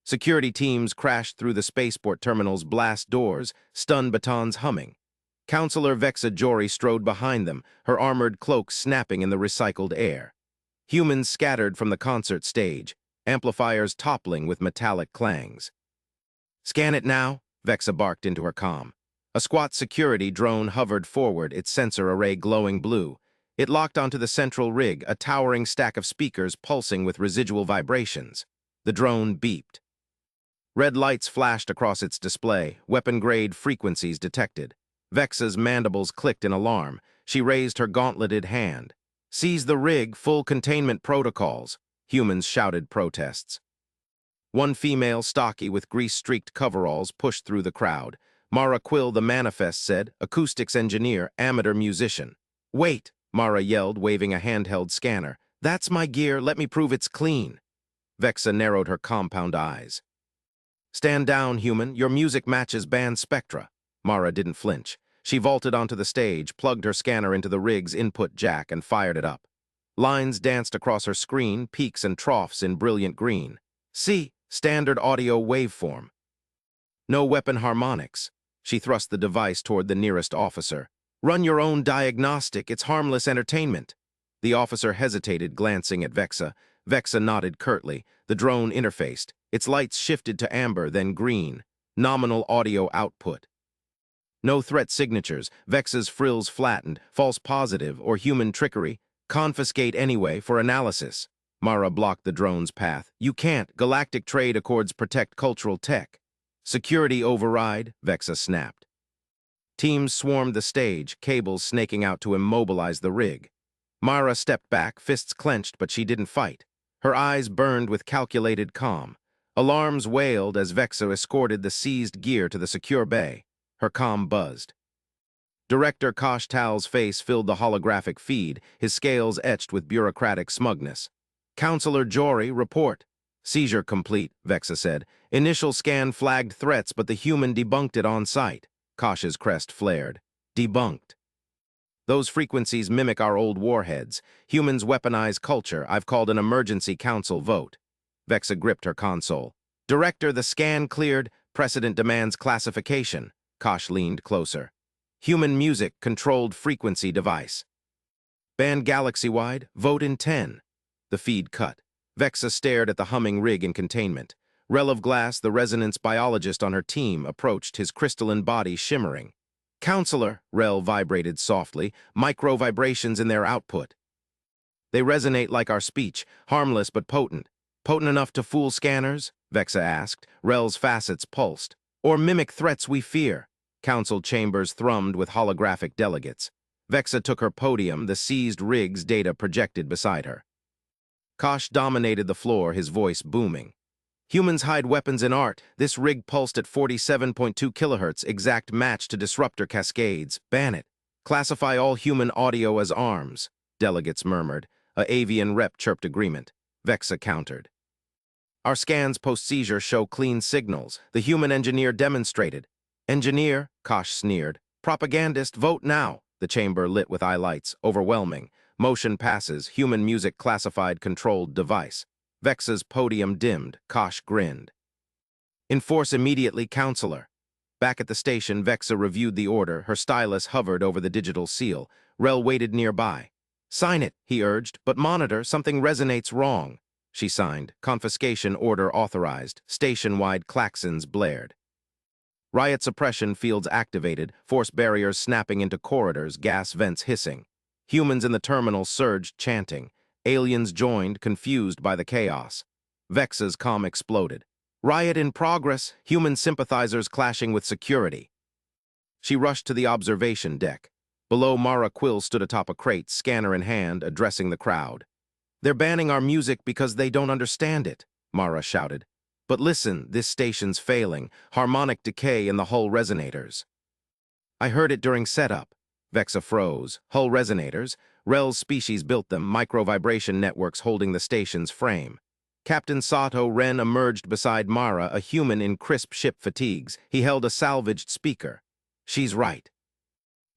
Security teams crashed through the spaceport terminal's blast doors, stun batons humming. Counselor Vexa Jory strode behind them, her armored cloak snapping in the recycled air. Humans scattered from the concert stage, amplifiers toppling with metallic clangs. "Scan it now," Vexa barked into her comm. A squat security drone hovered forward, its sensor array glowing blue. It locked onto the central rig, a towering stack of speakers pulsing with residual vibrations. The drone beeped. Red lights flashed across its display, weapon-grade frequencies detected. Vexa's mandibles clicked in alarm. She raised her gauntleted hand. "Seize the rig, full containment protocols," humans shouted protests. One female, stocky with grease-streaked coveralls, pushed through the crowd. Mara Quill, the manifest, said, acoustics engineer, amateur musician. "Wait," Mara yelled, waving a handheld scanner. "That's my gear, let me prove it's clean." Vexa narrowed her compound eyes. "Stand down, human, your music matches band spectra." Mara didn't flinch. She vaulted onto the stage, plugged her scanner into the rig's input jack, and fired it up. Lines danced across her screen, peaks and troughs in brilliant green. "See, standard audio waveform. No weapon harmonics." She thrust the device toward the nearest officer. "Run your own diagnostic, it's harmless entertainment." The officer hesitated, glancing at Vexa. Vexa nodded curtly. The drone interfaced. Its lights shifted to amber, then green. Nominal audio output. No threat signatures. Vexa's frills flattened. False positive or human trickery. Confiscate anyway for analysis. Mara blocked the drone's path. "You can't. Galactic trade accords protect cultural tech." "Security override," Vexa snapped. Teams swarmed the stage, cables snaking out to immobilize the rig. Mara stepped back, fists clenched, but she didn't fight. Her eyes burned with calculated calm. Alarms wailed as Vexa escorted the seized gear to the secure bay. Her comm buzzed. Director Kosh Tal's face filled the holographic feed, his scales etched with bureaucratic smugness. "Counselor Jory, report." "Seizure complete," Vexa said. "Initial scan flagged threats, but the human debunked it on site." Kosh's crest flared. "Debunked." "Those frequencies mimic our old warheads. Humans weaponize culture. I've called an emergency council vote." Vexa gripped her console. "Director, the scan cleared. Precedent demands classification." Kosh leaned closer. "Human music, controlled frequency device. Banned galaxy-wide, vote in 10. The feed cut. Vexa stared at the humming rig in containment. Rel of Glass, the resonance biologist on her team, approached, his crystalline body shimmering. "Counselor," Rel vibrated softly, "micro-vibrations in their output. They resonate like our speech, harmless but potent." "Potent enough to fool scanners?" Vexa asked. Rel's facets pulsed. "Or mimic threats we fear?" Council chambers thrummed with holographic delegates. Vexa took her podium, the seized rig's data projected beside her. Kosh dominated the floor, his voice booming. "Humans hide weapons in art. This rig pulsed at 47.2 kilohertz, exact match to disruptor cascades. Ban it. Classify all human audio as arms," delegates murmured. A avian rep chirped agreement. Vexa countered. "Our scans post-seizure show clean signals. The human engineer demonstrated." "Engineer," Kosh sneered. "Propagandist, vote now." The chamber lit with eye lights, overwhelming. Motion passes, human music classified controlled device. Vexa's podium dimmed. Kosh grinned. "Enforce immediately, Counselor." Back at the station, Vexa reviewed the order. Her stylus hovered over the digital seal. Rel waited nearby. "Sign it," he urged, "but monitor, something resonates wrong." She signed. Confiscation order authorized. Station-wide klaxons blared. Riot suppression fields activated, force barriers snapping into corridors, gas vents hissing. Humans in the terminal surged, chanting. Aliens joined, confused by the chaos. Vexa's comm exploded. "Riot in progress, human sympathizers clashing with security." She rushed to the observation deck. Below, Mara Quill stood atop a crate, scanner in hand, addressing the crowd. "They're banning our music because they don't understand it," Mara shouted. "But listen, this station's failing. Harmonic decay in the hull resonators." "I heard it during setup." Vexa froze. Hull resonators? Rel's species built them, micro-vibration networks holding the station's frame. Captain Sato Ren emerged beside Mara, a human in crisp ship fatigues. He held a salvaged speaker. "She's right."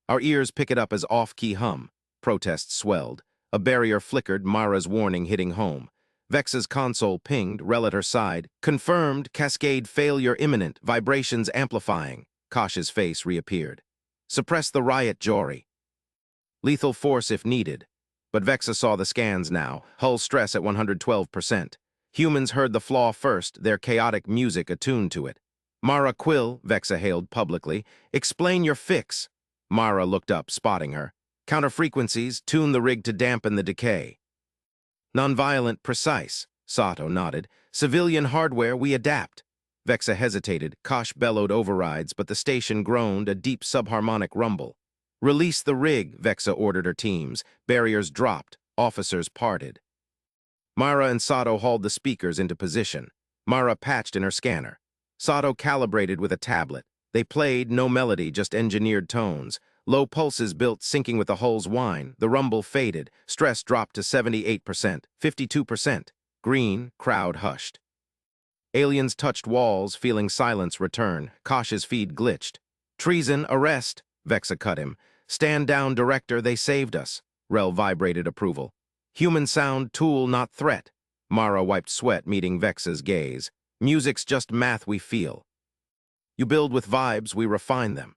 "Our ears pick it up as off-key hum." Protests swelled. A barrier flickered, Mara's warning hitting home. Vexa's console pinged, Rel at her side. Confirmed, cascade failure imminent, vibrations amplifying. Kosh's face reappeared. Suppress the riot, Jory. Lethal force if needed. But Vexa saw the scans now, hull stress at 112%. Humans heard the flaw first, their chaotic music attuned to it. Mara Quill, Vexa hailed publicly, explain your fix. Mara looked up, spotting her. Counter frequencies, tune the rig to dampen the decay. Nonviolent, precise, Sato nodded. Civilian hardware, we adapt. Vexa hesitated. Kosh bellowed overrides, but the station groaned, a deep subharmonic rumble. Release the rig, Vexa ordered her teams. Barriers dropped. Officers parted. Mara and Sato hauled the speakers into position. Mara patched in her scanner. Sato calibrated with a tablet. They played, no melody, just engineered tones. Low pulses built, syncing with the hull's whine. The rumble faded. Stress dropped to 78%, 52%. Green, crowd hushed. Aliens touched walls, feeling silence return. Kosh's feed glitched. Treason, arrest, Vexa cut him. Stand down, director, they saved us. Rel vibrated approval. Human sound, tool, not threat. Mara wiped sweat, meeting Vexa's gaze. Music's just math we feel. You build with vibes, we refine them.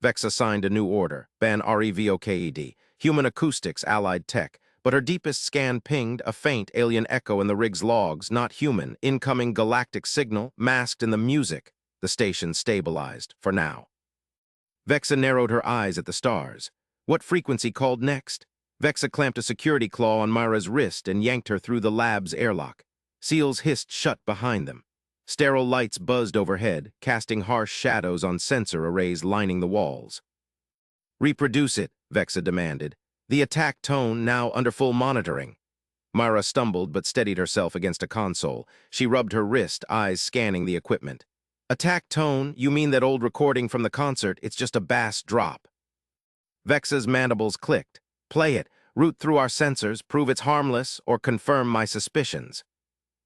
Vexa signed a new order, ban REVOKED, human acoustics, allied tech, but her deepest scan pinged a faint alien echo in the rig's logs, not human, incoming galactic signal, masked in the music. The station stabilized, for now. Vexa narrowed her eyes at the stars. What frequency called next? Vexa clamped a security claw on Myra's wrist and yanked her through the lab's airlock. Seals hissed shut behind them. Sterile lights buzzed overhead, casting harsh shadows on sensor arrays lining the walls. Reproduce it, Vexa demanded. The attack tone now under full monitoring. Myra stumbled but steadied herself against a console. She rubbed her wrist, eyes scanning the equipment. Attack tone, you mean that old recording from the concert, it's just a bass drop. Vexa's mandibles clicked. Play it, root through our sensors, prove it's harmless, or confirm my suspicions.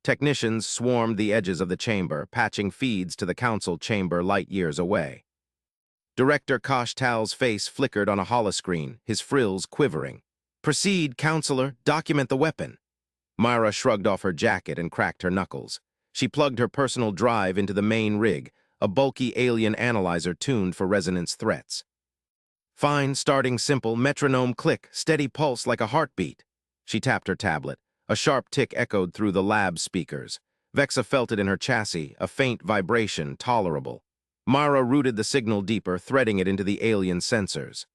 Technicians swarmed the edges of the chamber, patching feeds to the council chamber light years away. Director Kosh Tal's face flickered on a holoscreen, his frills quivering. Proceed, counselor, document the weapon. Myra shrugged off her jacket and cracked her knuckles. She plugged her personal drive into the main rig, a bulky alien analyzer tuned for resonance threats. Fine, starting simple, metronome click, steady pulse like a heartbeat. She tapped her tablet. A sharp tick echoed through the lab speakers. Vexa felt it in her chassis, a faint vibration, tolerable. Mara rooted the signal deeper, threading it into the alien sensors.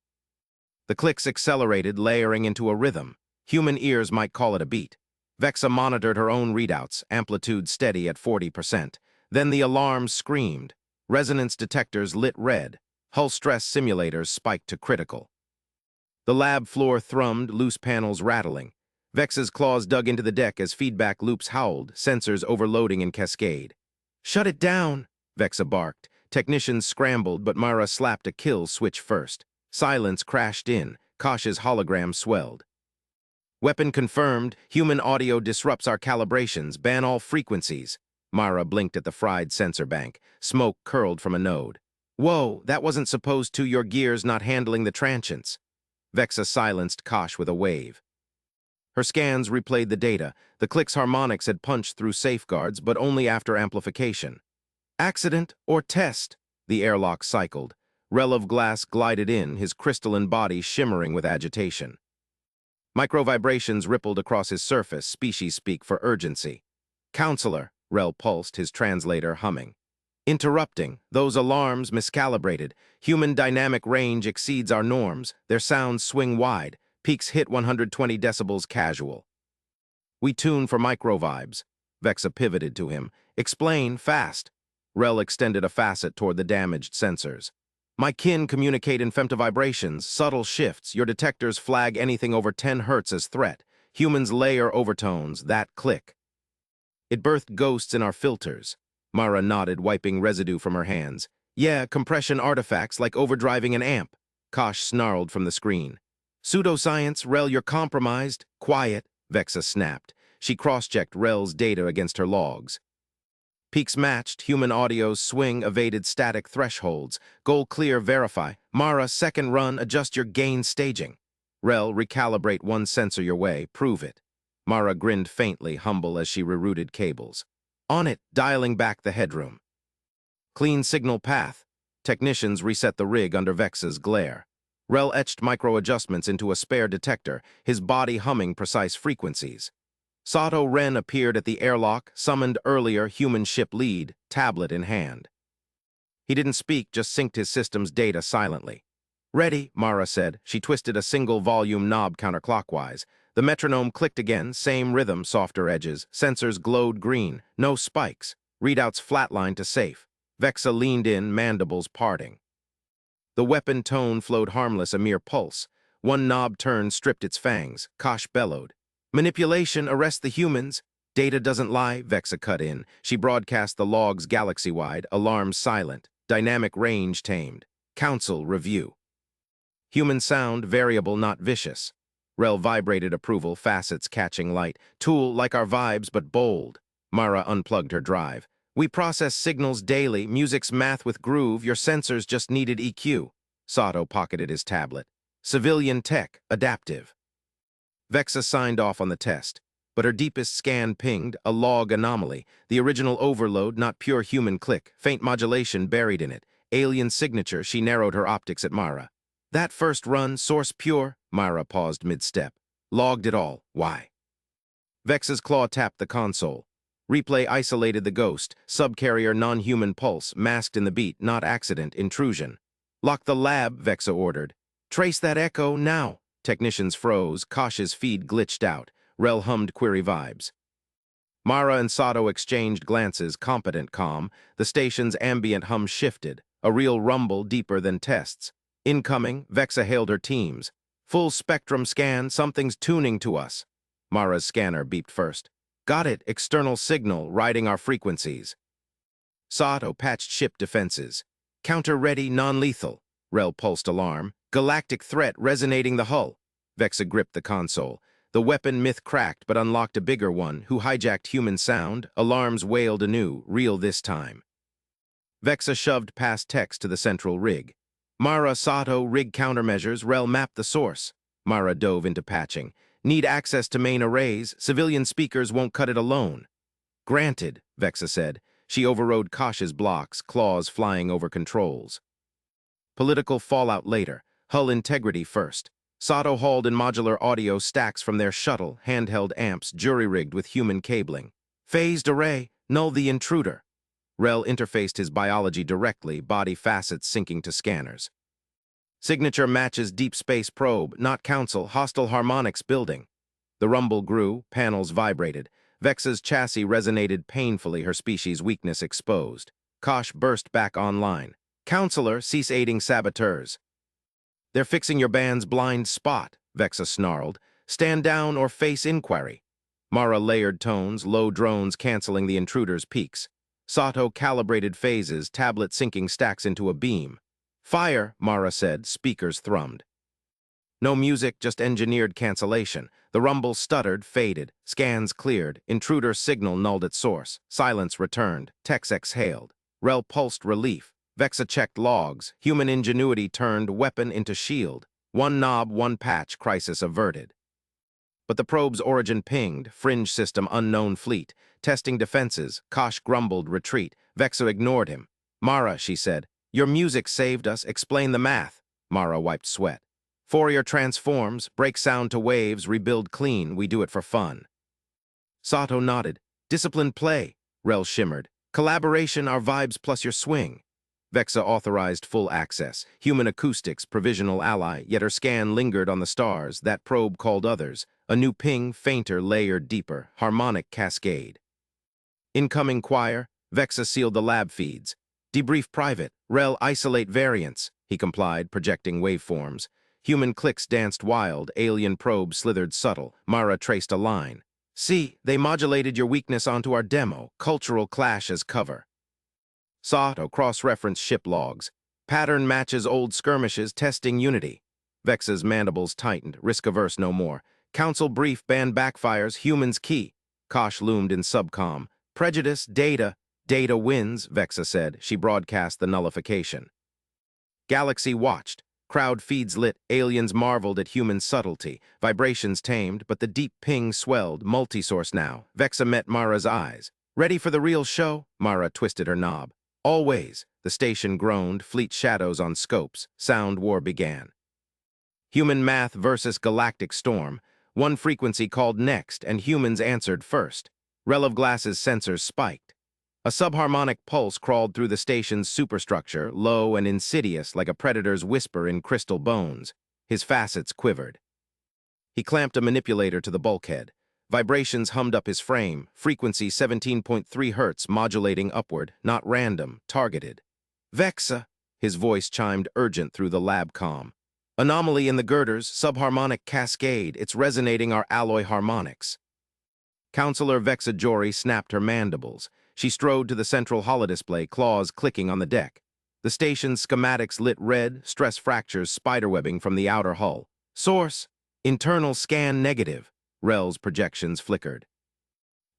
The clicks accelerated, layering into a rhythm. Human ears might call it a beat. Vexa monitored her own readouts, amplitude steady at 40%. Then the alarm screamed. Resonance detectors lit red. Hull stress simulators spiked to critical. The lab floor thrummed, loose panels rattling. Vexa's claws dug into the deck as feedback loops howled, sensors overloading in cascade. Shut it down, Vexa barked. Technicians scrambled, but Myra slapped a kill switch first. Silence crashed in. Kosh's hologram swelled. Weapon confirmed. Human audio disrupts our calibrations. Ban all frequencies. Myra blinked at the fried sensor bank. Smoke curled from a node. Whoa, that wasn't supposed to, your gears not handling the transients. Vexa silenced Kosh with a wave. Her scans replayed the data. The click's harmonics had punched through safeguards, but only after amplification. Accident or test? The airlock cycled. Rel of glass glided in, his crystalline body shimmering with agitation. Microvibrations rippled across his surface, species speak for urgency. Counselor, Rel pulsed, his translator humming. Interrupting. Those alarms miscalibrated. Human dynamic range exceeds our norms. Their sounds swing wide. Peaks hit 120 decibels casual. We tune for microvibes. Vexa pivoted to him. Explain, fast. Rel extended a facet toward the damaged sensors. My kin communicate in femtovibrations, subtle shifts. Your detectors flag anything over 10 hertz as threat. Humans layer overtones, that click. It birthed ghosts in our filters. Mara nodded, wiping residue from her hands. Yeah, compression artifacts like overdriving an amp. Kosh snarled from the screen. Pseudoscience, Rel, you're compromised. Quiet, Vexa snapped. She cross-checked Rel's data against her logs. Peaks matched, human audio's swing evaded static thresholds. Goal clear, verify. Mara, second run, adjust your gain staging. Rel, recalibrate one sensor your way, prove it. Mara grinned faintly, humble as she rerouted cables. On it, dialing back the headroom. Clean signal path. Technicians reset the rig under Vexa's glare. Rel etched micro-adjustments into a spare detector, his body humming precise frequencies. Sato Ren appeared at the airlock, summoned earlier human ship lead, tablet in hand. He didn't speak, just synced his system's data silently. Ready, Mara said. She twisted a single-volume knob counterclockwise. The metronome clicked again, same rhythm, softer edges. Sensors glowed green, no spikes. Readouts flatlined to safe. Vexa leaned in, mandibles parting. The weapon tone flowed harmless, a mere pulse. One knob turned, stripped its fangs. Kosh bellowed. Manipulation, arrest the humans. Data doesn't lie, Vexa cut in. She broadcast the logs galaxy-wide, alarms silent, dynamic range tamed. Council review. Human sound, variable, not vicious. Rel vibrated approval, facets catching light. Tool like our vibes, but bold. Mara unplugged her drive. We process signals daily, music's math with groove, your sensors just needed EQ. Sato pocketed his tablet. Civilian tech, adaptive. Vexa signed off on the test, but her deepest scan pinged, a log anomaly, the original overload, not pure human click, faint modulation buried in it, alien signature. She narrowed her optics at Mara. That first run, source pure, Mara paused mid-step. Logged it all, why? Vexa's claw tapped the console. Replay isolated the ghost, subcarrier non-human pulse, masked in the beat, not accident, intrusion. Lock the lab, Vexa ordered. Trace that echo, now. Technicians froze, Kosh's feed glitched out. Rel hummed query vibes. Mara and Sato exchanged glances, competent calm. The station's ambient hum shifted, a real rumble deeper than tests. Incoming, Vexa hailed her teams. Full spectrum scan, something's tuning to us. Mara's scanner beeped first. Got it, external signal, riding our frequencies. Sato patched ship defenses. Counter-ready, non-lethal. Rel pulsed alarm. Galactic threat resonating the hull. Vexa gripped the console. The weapon myth cracked, but unlocked a bigger one, who hijacked human sound. Alarms wailed anew, real this time. Vexa shoved past text to the central rig. Mara, Sato, rig countermeasures, Rel mapped the source. Mara dove into patching. Need access to main arrays, civilian speakers won't cut it alone. Granted, Vexa said. She overrode Kosh's blocks, claws flying over controls. Political fallout later, hull integrity first. Sato hauled in modular audio stacks from their shuttle, handheld amps, jury-rigged with human cabling. Phased array, null the intruder. Rel interfaced his biology directly, body facets syncing to scanners. Signature matches deep space probe, not council, hostile harmonics building. The rumble grew, panels vibrated. Vexa's chassis resonated painfully, her species' weakness exposed. Kosh burst back online. Counselor, cease aiding saboteurs. They're fixing your band's blind spot, Vexa snarled. Stand down or face inquiry. Mara layered tones, low drones canceling the intruder's peaks. Sato calibrated phases, tablet syncing stacks into a beam. Fire, Mara said, speakers thrummed. No music, just engineered cancellation. The rumble stuttered, faded. Scans cleared. Intruder signal nulled at source. Silence returned. Tex exhaled. Rel pulsed relief. Vexa checked logs. Human ingenuity turned weapon into shield. One knob, one patch, crisis averted. But the probe's origin pinged. Fringe system, unknown fleet. Testing defenses. Kosh grumbled, retreat. Vexa ignored him. Mara, she said. Your music saved us. Explain the math. Mara wiped sweat. Fourier transforms, break sound to waves, rebuild clean. We do it for fun. Sato nodded. Disciplined play. Rel shimmered. Collaboration, our vibes plus your swing. Vexa authorized full access. Human acoustics, provisional ally, yet her scan lingered on the stars. That probe called others. A new ping, fainter, layered deeper. Harmonic cascade. Incoming choir. Vexa sealed the lab feeds. Debrief private. Rel isolate variants. He complied, projecting waveforms. Human clicks danced wild. Alien probes slithered subtle. Mara traced a line. See, they modulated your weakness onto our demo. Cultural clash as cover. Sato cross-reference ship logs. Pattern matches old skirmishes, testing unity. Vexa's mandibles tightened, risk-averse no more. Council brief, ban backfires, humans key. Kosh loomed in subcom. Prejudice, data. Data wins, Vexa said. She broadcast the nullification. Galaxy watched. Crowd feeds lit, aliens marveled at human subtlety, vibrations tamed, but the deep ping swelled, multi-source now. Vexa met Mara's eyes. Ready for the real show? Mara twisted her knob. Always. The station groaned, fleet shadows on scopes. Sound war began. Human math versus galactic storm. One frequency called next, and humans answered first. Rel of Glass's sensors spiked. A subharmonic pulse crawled through the station's superstructure, low and insidious like a predator's whisper in crystal bones. His facets quivered. He clamped a manipulator to the bulkhead. Vibrations hummed up his frame, frequency 17.3 hertz modulating upward, not random, targeted. Vexa! His voice chimed urgent through the lab comm. Anomaly in the girders, subharmonic cascade, it's resonating our alloy harmonics. Counselor Vexa Jory snapped her mandibles. She strode to the central holodisplay, claws clicking on the deck. The station's schematics lit red, stress fractures spiderwebbing from the outer hull. Source: internal scan negative. Rel's projections flickered.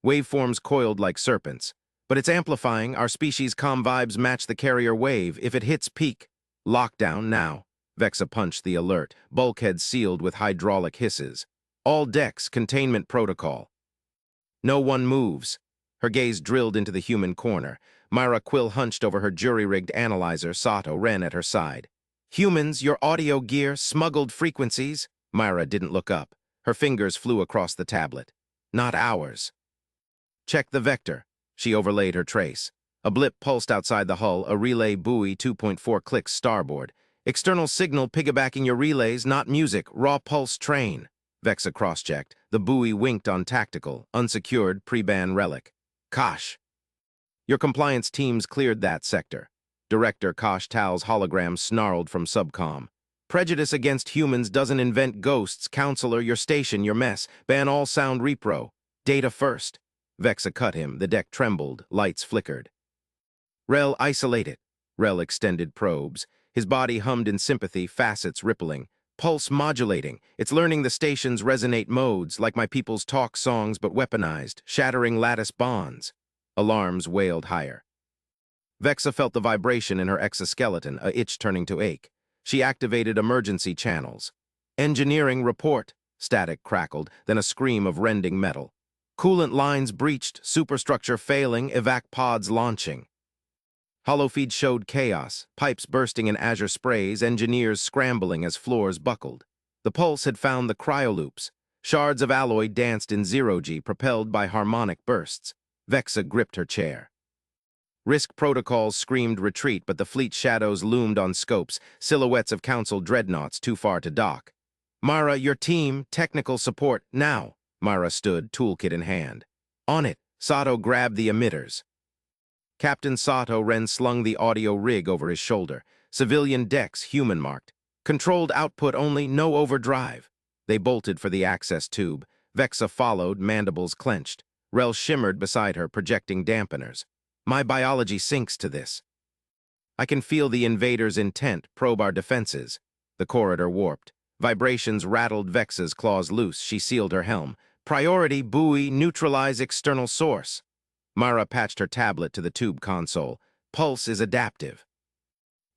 Waveforms coiled like serpents. But it's amplifying. Our species' comm vibes match the carrier wave. If it hits peak. Lockdown now. Vexa punched the alert, bulkhead sealed with hydraulic hisses. All decks, containment protocol. No one moves. Her gaze drilled into the human corner. Myra Quill hunched over her jury-rigged analyzer. Sato ran at her side. Humans, your audio gear, smuggled frequencies. Myra didn't look up. Her fingers flew across the tablet. Not ours. Check the vector. She overlaid her trace. A blip pulsed outside the hull, a relay buoy 2.4 clicks starboard. External signal piggybacking your relays, not music, raw pulse train. Vexa cross-checked. The buoy winked on tactical, unsecured, pre-ban relic. Kosh. Your compliance teams cleared that sector. Director Kosh Tal's hologram snarled from subcom. Prejudice against humans doesn't invent ghosts. Counselor, your station, your mess. Ban all sound repro. Data first. Vexa cut him. The deck trembled. Lights flickered. Rel, isolate it. Rel extended probes. His body hummed in sympathy, facets rippling. Pulse modulating. It's learning the station's resonate modes, like my people's talk songs but weaponized, shattering lattice bonds. Alarms wailed higher. Vexa felt the vibration in her exoskeleton, a itch turning to ache. She activated emergency channels. Engineering report. Static crackled, then a scream of rending metal. Coolant lines breached, superstructure failing, evac pods launching. Holofeed showed chaos, pipes bursting in azure sprays, engineers scrambling as floors buckled. The pulse had found the cryoloops. Shards of alloy danced in zero-G, propelled by harmonic bursts. Vexa gripped her chair. Risk protocols screamed retreat, but the fleet shadows loomed on scopes, silhouettes of council dreadnoughts too far to dock. Mara, your team, technical support, now. Mara stood, toolkit in hand. On it, Sato grabbed the emitters. Captain Sato Ren slung the audio rig over his shoulder. Civilian decks, human-marked. Controlled output only, no overdrive. They bolted for the access tube. Vexa followed, mandibles clenched. Rel shimmered beside her, projecting dampeners. My biology sinks to this. I can feel the invader's intent, probe our defenses. The corridor warped. Vibrations rattled Vexa's claws loose. She sealed her helm. Priority, buoy, neutralize external source. Mara patched her tablet to the tube console. Pulse is adaptive.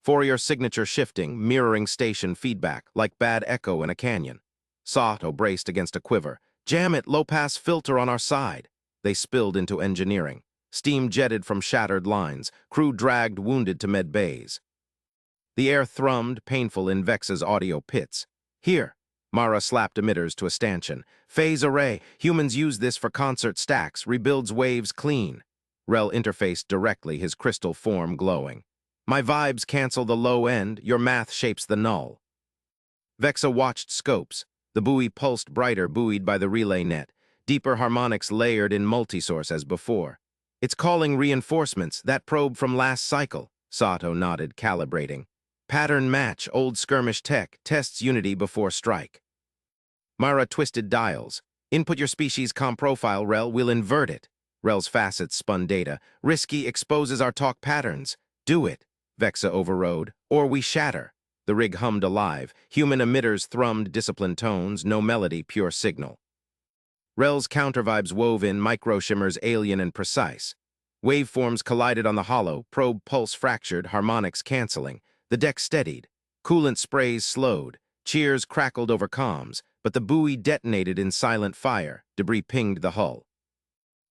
Fourier signature shifting, mirroring station feedback, like bad echo in a canyon. Sato braced against a quiver. Jam it, low-pass filter on our side. They spilled into engineering. Steam jetted from shattered lines. Crew dragged wounded to med bays. The air thrummed, painful in Vexa's audio pits. Here. Mara slapped emitters to a stanchion. Phase array. Humans use this for concert stacks. Rebuilds waves clean. Rel interfaced directly, his crystal form glowing. My vibes cancel the low end. Your math shapes the null. Vexa watched scopes. The buoy pulsed brighter, buoyed by the relay net. Deeper harmonics layered in multisource as before. It's calling reinforcements. That probe from last cycle. Sato nodded, calibrating. Pattern match, old skirmish tech, tests unity before strike. Mara twisted dials. Input your species comm profile, Rel, we'll invert it. Rel's facets spun data. Risky, exposes our talk patterns. Do it. Vexa overrode. Or we shatter. The rig hummed alive. Human emitters thrummed disciplined tones, no melody, pure signal. Rel's countervibes wove in micro-shimmers alien and precise. Waveforms collided on the hollow, probe pulse fractured, harmonics canceling. The deck steadied. Coolant sprays slowed. Cheers crackled over comms, but the buoy detonated in silent fire. Debris pinged the hull.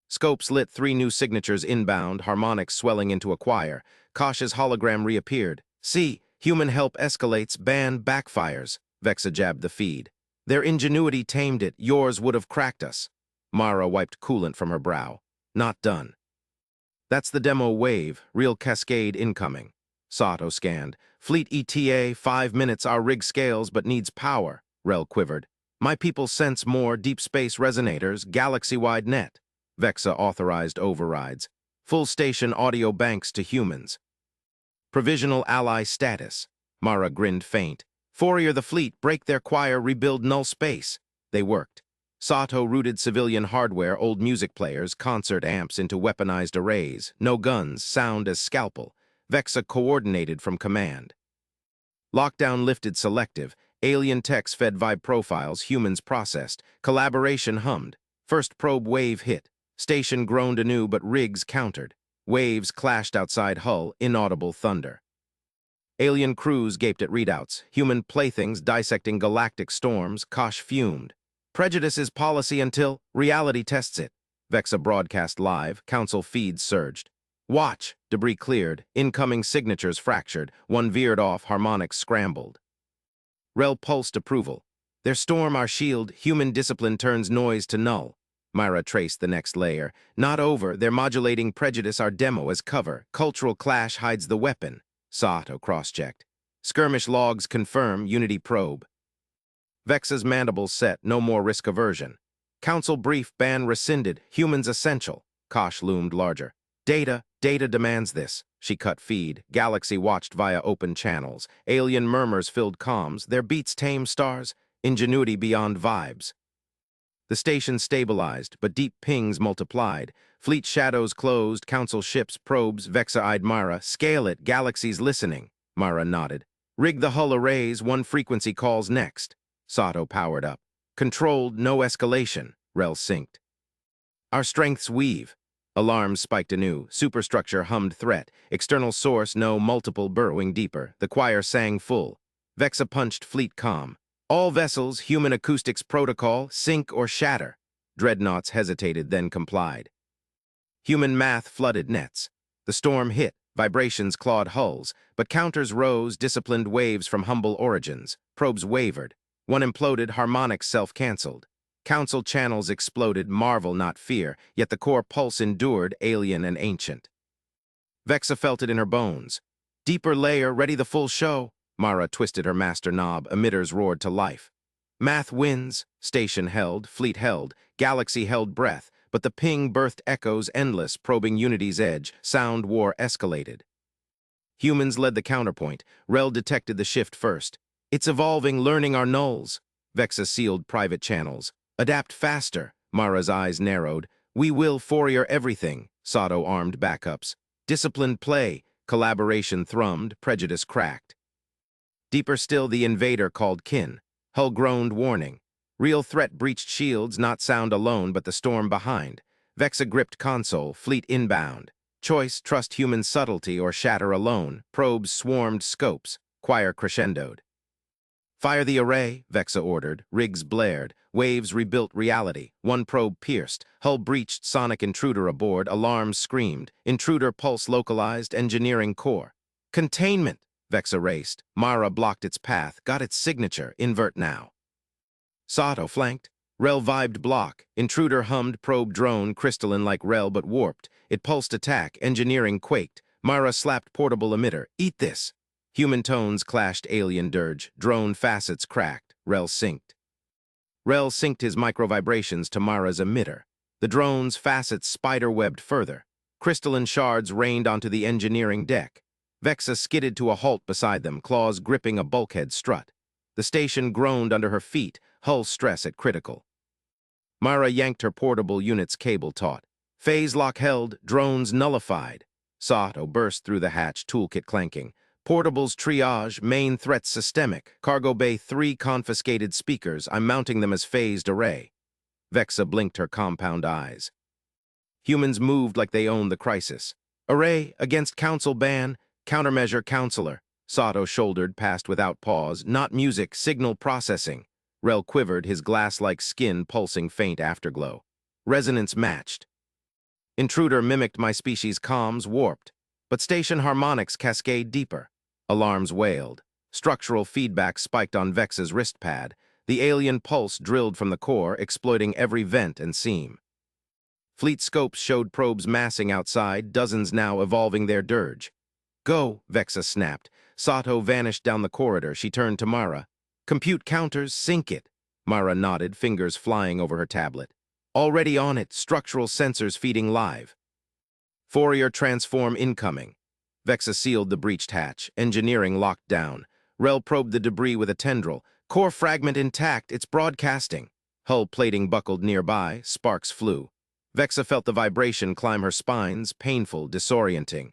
Scopes lit 3 new signatures inbound, harmonics swelling into a choir. Kosh's hologram reappeared. See, human help escalates, ban backfires. Vexa jabbed the feed. Their ingenuity tamed it. Yours would have cracked us. Mara wiped coolant from her brow. Not done. That's the demo wave. Real cascade incoming. Sato scanned. Fleet ETA, 5 minutes. Our rig scales, but needs power. Rel quivered. My people sense more deep space resonators, galaxy-wide net. Vexa authorized overrides. Full station audio banks to humans. Provisional ally status. Mara grinned faint. Fourier the fleet, break their choir, rebuild null space. They worked. Sato routed civilian hardware, old music players, concert amps into weaponized arrays. No guns, sound as scalpel. Vexa coordinated from command. Lockdown lifted selective. Alien techs fed vibe profiles, humans processed. Collaboration hummed. First probe wave hit. Station groaned anew, but rigs countered. Waves clashed outside hull, inaudible thunder. Alien crews gaped at readouts. Human playthings dissecting galactic storms. Kosh fumed. Prejudice is policy until reality tests it. Vexa broadcast live. Council feeds surged. Watch. Debris cleared. Incoming signatures fractured. One veered off. Harmonics scrambled. Rel pulsed approval. Their storm our shield. Human discipline turns noise to null. Myra traced the next layer. Not over. They're modulating prejudice our demo as cover. Cultural clash hides the weapon. Sato cross-checked. Skirmish logs confirm. Unity probe. Vexa's mandibles set. No more risk aversion. Council brief. Ban rescinded. Humans essential. Kosh loomed larger. Data demands this. She cut feed. Galaxy watched via open channels. Alien murmurs filled comms. Their beats tame stars. Ingenuity beyond vibes. The station stabilized, but deep pings multiplied. Fleet shadows closed, council ships, probes. Vexa-eyed Mara. Scale it, galaxies listening. Mara nodded. Rig the hull arrays, one frequency calls next. Sato powered up. Controlled, no escalation. Rel synced. Our strengths weave. Alarms spiked anew. Superstructure hummed threat. External source, no multiple burrowing deeper. The choir sang full. Vexa punched fleet comm. All vessels, human acoustics protocol, sink or shatter. Dreadnoughts hesitated, then complied. Human math flooded nets. The storm hit, vibrations clawed hulls, but counters rose, disciplined waves from humble origins. Probes wavered. One imploded, harmonics self-cancelled. Council channels exploded, marvel not fear, yet the core pulse endured, alien and ancient. Vexa felt it in her bones. Deeper layer, ready the full show. Mara twisted her master knob, emitters roared to life. Math wins, station held, fleet held, galaxy held breath, but the ping birthed echoes endless, probing Unity's edge, sound war escalated. Humans led the counterpoint, Rel detected the shift first. It's evolving, learning our nulls. Vexa sealed private channels. Adapt faster, Mara's eyes narrowed. We will Fourier everything, Sato armed backups. Disciplined play, collaboration thrummed, prejudice cracked. Deeper still, the invader called kin. Hull groaned warning. Real threat breached shields, not sound alone, but the storm behind. Vexa gripped console, fleet inbound. Choice, trust human subtlety or shatter alone. Probes swarmed scopes. Choir crescendoed. Fire the array, Vexa ordered. Rigs blared. Waves rebuilt reality. One probe pierced. Hull breached, sonic intruder aboard. Alarms screamed. Intruder pulse localized, engineering core. Containment! Vexa raced. Mara blocked its path, got its signature, invert now. Sato flanked. Rel vibed block. Intruder hummed, probe drone, crystalline like Rel but warped. It pulsed attack, engineering quaked. Mara slapped portable emitter. Eat this. Human tones clashed alien dirge. Drone facets cracked. Rel synced. Rel synced his micro-vibrations to Mara's emitter. The drone's facets spider-webbed further. Crystalline shards rained onto the engineering deck. Vexa skidded to a halt beside them, claws gripping a bulkhead strut. The station groaned under her feet, hull stress at critical. Mara yanked her portable unit's cable taut. Phase lock held, drones nullified. Sato burst through the hatch, toolkit clanking. Portables triage, main threats systemic. Cargo bay 3 confiscated speakers. I'm mounting them as phased array. Vexa blinked her compound eyes. Humans moved like they owned the crisis. Array against council ban. Countermeasure counselor. Sato shouldered past without pause. Not music, signal processing. Rel quivered, his glass-like skin pulsing faint afterglow. Resonance matched. Intruder mimicked my species' comms, warped. But station harmonics cascade deeper. Alarms wailed. Structural feedback spiked on Vex's wrist pad. The alien pulse drilled from the core, exploiting every vent and seam. Fleet scopes showed probes massing outside, dozens now evolving their dirge. Go, Vexa snapped. Sato vanished down the corridor. She turned to Mara. Compute counters, sync it. Mara nodded, fingers flying over her tablet. Already on it, structural sensors feeding live. Fourier transform incoming. Vexa sealed the breached hatch. Engineering locked down. Rel probed the debris with a tendril. Core fragment intact, it's broadcasting. Hull plating buckled nearby, sparks flew. Vexa felt the vibration climb her spines, painful, disorienting.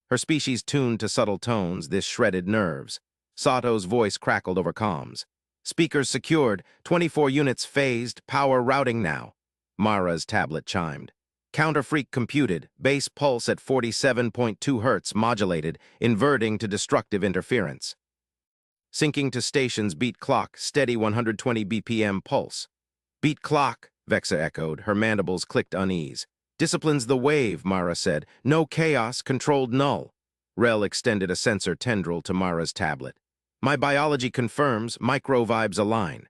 Her species tuned to subtle tones, this shredded nerves. Sato's voice crackled over comms. Speakers secured, 24 units phased, power routing now. Mara's tablet chimed. Counterfreak computed, base pulse at 47.2 Hz modulated, inverting to destructive interference. Syncing to station's beat clock, steady 120 BPM pulse. Beat clock, Vexa echoed, her mandibles clicked unease. Disciplines the wave, Mara said. No chaos, controlled null. Rel extended a sensor tendril to Mara's tablet. My biology confirms, microvibes align.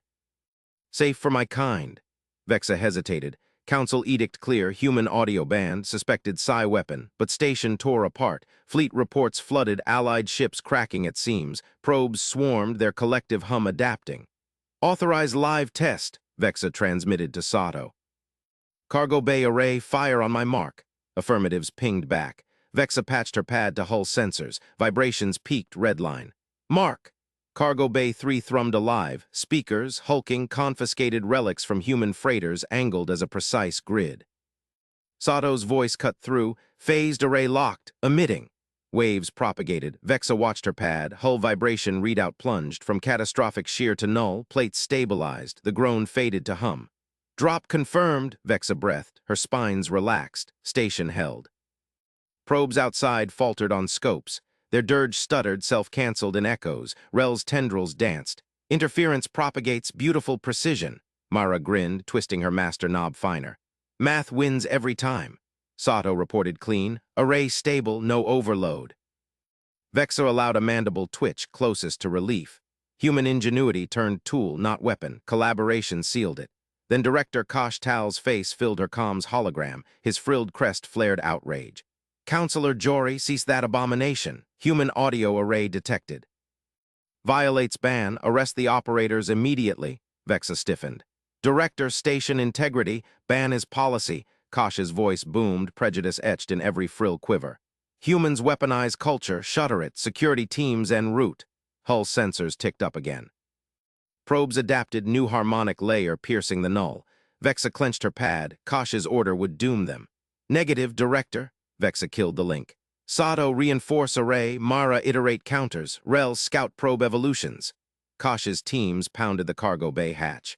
Safe for my kind. Vexa hesitated. Council edict clear, human audio banned, suspected psi weapon, but station tore apart. Fleet reports flooded, allied ships cracking at seams. Probes swarmed, their collective hum adapting. Authorize live test, Vexa transmitted to Sato. Cargo bay array, fire on my mark. Affirmatives pinged back. Vexa patched her pad to hull sensors. Vibrations peaked, redline. Mark! Cargo bay 3 thrummed alive. Speakers, hulking, confiscated relics from human freighters angled as a precise grid. Sato's voice cut through. Phased array locked, emitting. Waves propagated. Vexa watched her pad. Hull vibration readout plunged. From catastrophic shear to null, plates stabilized. The groan faded to hum. Drop confirmed, Vexa breathed. Her spines relaxed. Station held. Probes outside faltered on scopes. Their dirge stuttered, self-cancelled in echoes. Rel's tendrils danced. Interference propagates beautiful precision. Mara grinned, twisting her master knob finer. Math wins every time. Sato reported clean. Array stable, no overload. Vexa allowed a mandible twitch, closest to relief. Human ingenuity turned tool, not weapon. Collaboration sealed it. Then Director Kosh Tal's face filled her comm's hologram. His frilled crest flared outrage. Counselor Jory, cease that abomination. Human audio array detected. Violates ban, arrest the operators immediately, Vexa stiffened. Director, station integrity, ban is policy. Kosh's voice boomed, prejudice etched in every frill quiver. Humans weaponize culture, shutter it, security teams en route. Hull sensors ticked up again. Probes adapted, new harmonic layer piercing the null. Vexa clenched her pad. Kosh's order would doom them. Negative, Director. Vexa killed the link. Sato reinforce array, Mara iterate counters, Rel scout probe evolutions. Kosh's teams pounded the cargo bay hatch.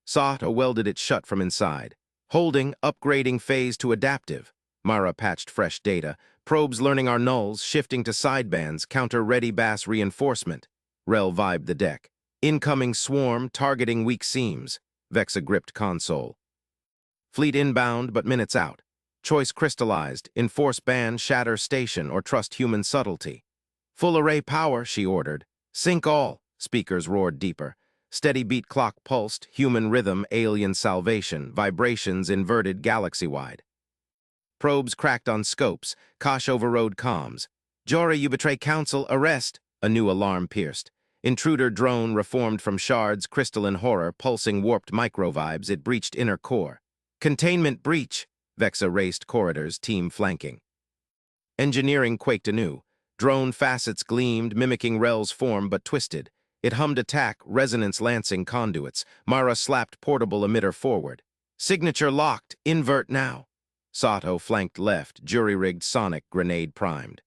Sato welded it shut from inside. Holding, upgrading phase to adaptive. Mara patched fresh data. Probes learning our nulls, shifting to sidebands, counter-ready bass reinforcement. Rel vibed the deck. Incoming swarm, targeting weak seams. Vexa gripped console. Fleet inbound, but minutes out. Choice crystallized, enforce ban, shatter station, or trust human subtlety. Full array power, she ordered. Sync all, speakers roared deeper. Steady beat clock pulsed, human rhythm, alien salvation, vibrations inverted galaxy-wide. Probes cracked on scopes, Kosh overrode comms. Jory, you betray council, arrest! A new alarm pierced. Intruder drone reformed from shards, crystalline horror, pulsing warped microvibes, it breached inner core. Containment breach! Vexa raced corridors, team flanking. Engineering quaked anew. Drone facets gleamed, mimicking Rel's form but twisted. It hummed attack, resonance lancing conduits. Mara slapped portable emitter forward. Signature locked, invert now. Sato flanked left, jury-rigged sonic, grenade primed.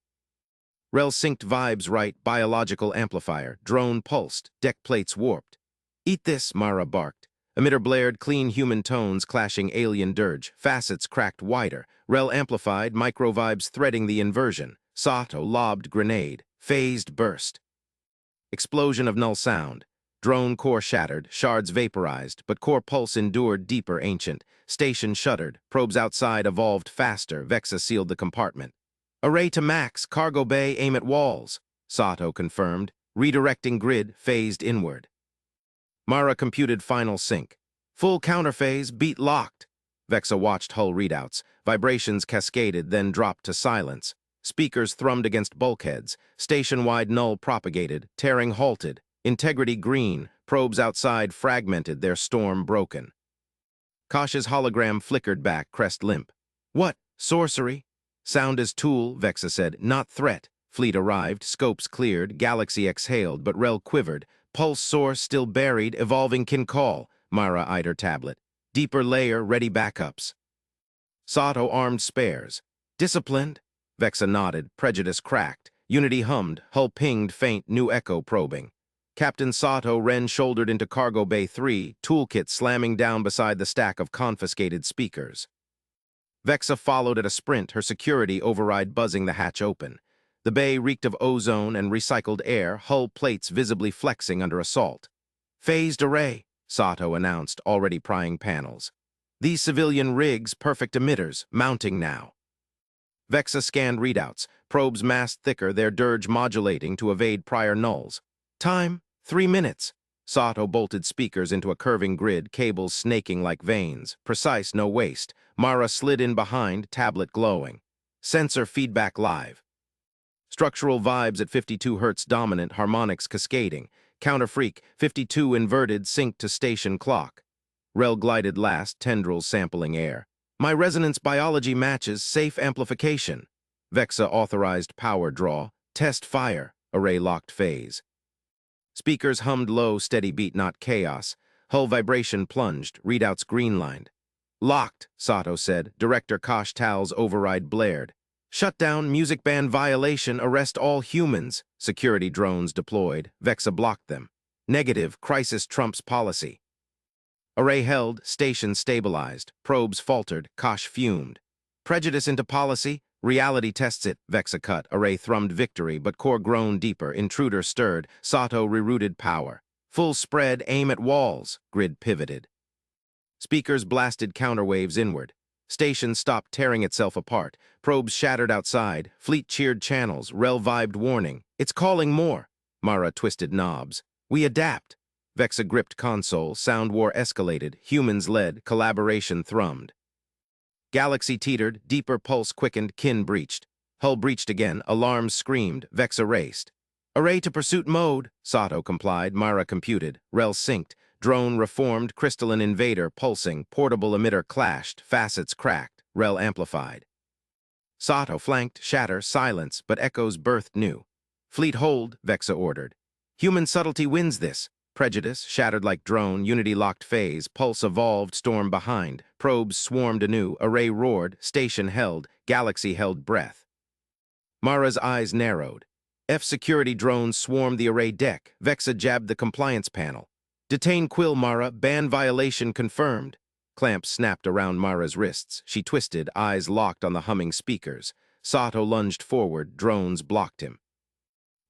Rel synced vibes right, biological amplifier. Drone pulsed, deck plates warped. Eat this, Mara barked. Emitter blared, clean human tones clashing alien dirge. Facets cracked wider. Rel amplified, microvibes threading the inversion. Sato lobbed grenade. Phased burst. Explosion of null sound. Drone core shattered, shards vaporized, but core pulse endured deeper ancient. Station shuddered, probes outside evolved faster, Vexa sealed the compartment. Array to max, cargo bay, aim at walls, Sato confirmed, redirecting grid, phased inward. Mara computed final sync. Full counterphase, beat locked. Vexa watched hull readouts. Vibrations cascaded, then dropped to silence. Speakers thrummed against bulkheads. Station-wide null propagated. Tearing halted. Integrity green. Probes outside fragmented, their storm broken. Kosh's hologram flickered back, crest limp. What? Sorcery? Sound as tool, Vexa said, not threat. Fleet arrived, scopes cleared, galaxy exhaled, but Rel quivered. Pulse source still buried, evolving can call. Mara eyed her tablet. Deeper layer, ready backups. Sato armed spares. Disciplined? Vexa nodded, prejudice cracked. Unity hummed, hull pinged faint, new echo probing. Captain Sato Ren-shouldered into Cargo Bay 3, toolkit slamming down beside the stack of confiscated speakers. Vexa followed at a sprint, her security override buzzing the hatch open. The bay reeked of ozone and recycled air, hull plates visibly flexing under assault. Phased array, Sato announced, already prying panels. These civilian rigs, perfect emitters, mounting now. Vexa scanned readouts, probes massed thicker, their dirge modulating to evade prior nulls. Time, 3 minutes. Sato bolted speakers into a curving grid, cables snaking like veins. Precise, no waste. Mara slid in behind, tablet glowing. Sensor feedback live. Structural vibes at 52 Hz dominant, harmonics cascading. Counterfreak, 52 inverted, synced to station clock. Rel glided last, tendrils sampling air. My resonance biology matches, safe amplification. Vexa authorized power draw. Test fire, array locked phase. Speakers hummed low, steady beat, not chaos. Hull vibration plunged, readouts green-lined. Locked, Sato said. Director Kosh Tal's override blared. Shutdown, music ban violation, arrest all humans. Security drones deployed. Vexa blocked them. Negative, crisis trumps policy. Array held, station stabilized. Probes faltered, Kosh fumed. Prejudice into policy, reality tests it, Vexa cut. Array thrummed victory, but core groaned deeper. Intruder stirred, Sato rerouted power. Full spread, aim at walls, grid pivoted. Speakers blasted counterwaves inward. Station stopped tearing itself apart. Probes shattered outside. Fleet cheered channels. Rel vibed warning. It's calling more. Mara twisted knobs. We adapt. Vexa gripped console. Sound war escalated. Humans led. Collaboration thrummed. Galaxy teetered. Deeper pulse quickened. Kin breached. Hull breached again. Alarms screamed. Vexa raced. Array to pursuit mode. Sato complied. Mara computed. Rel synced. Drone reformed, crystalline invader pulsing, portable emitter clashed, facets cracked, Rel amplified. Sato flanked, shatter, silence, but echoes birthed new. Fleet hold, Vexa ordered. Human subtlety wins this. Prejudice, shattered like drone, unity locked phase, pulse evolved, storm behind. Probes swarmed anew, array roared, station held, galaxy held breath. Mara's eyes narrowed. F-security drones swarmed the array deck, Vexa jabbed the compliance panel. Detain Quill, Mara, ban violation confirmed. Clamps snapped around Mara's wrists. She twisted, eyes locked on the humming speakers. Sato lunged forward, drones blocked him.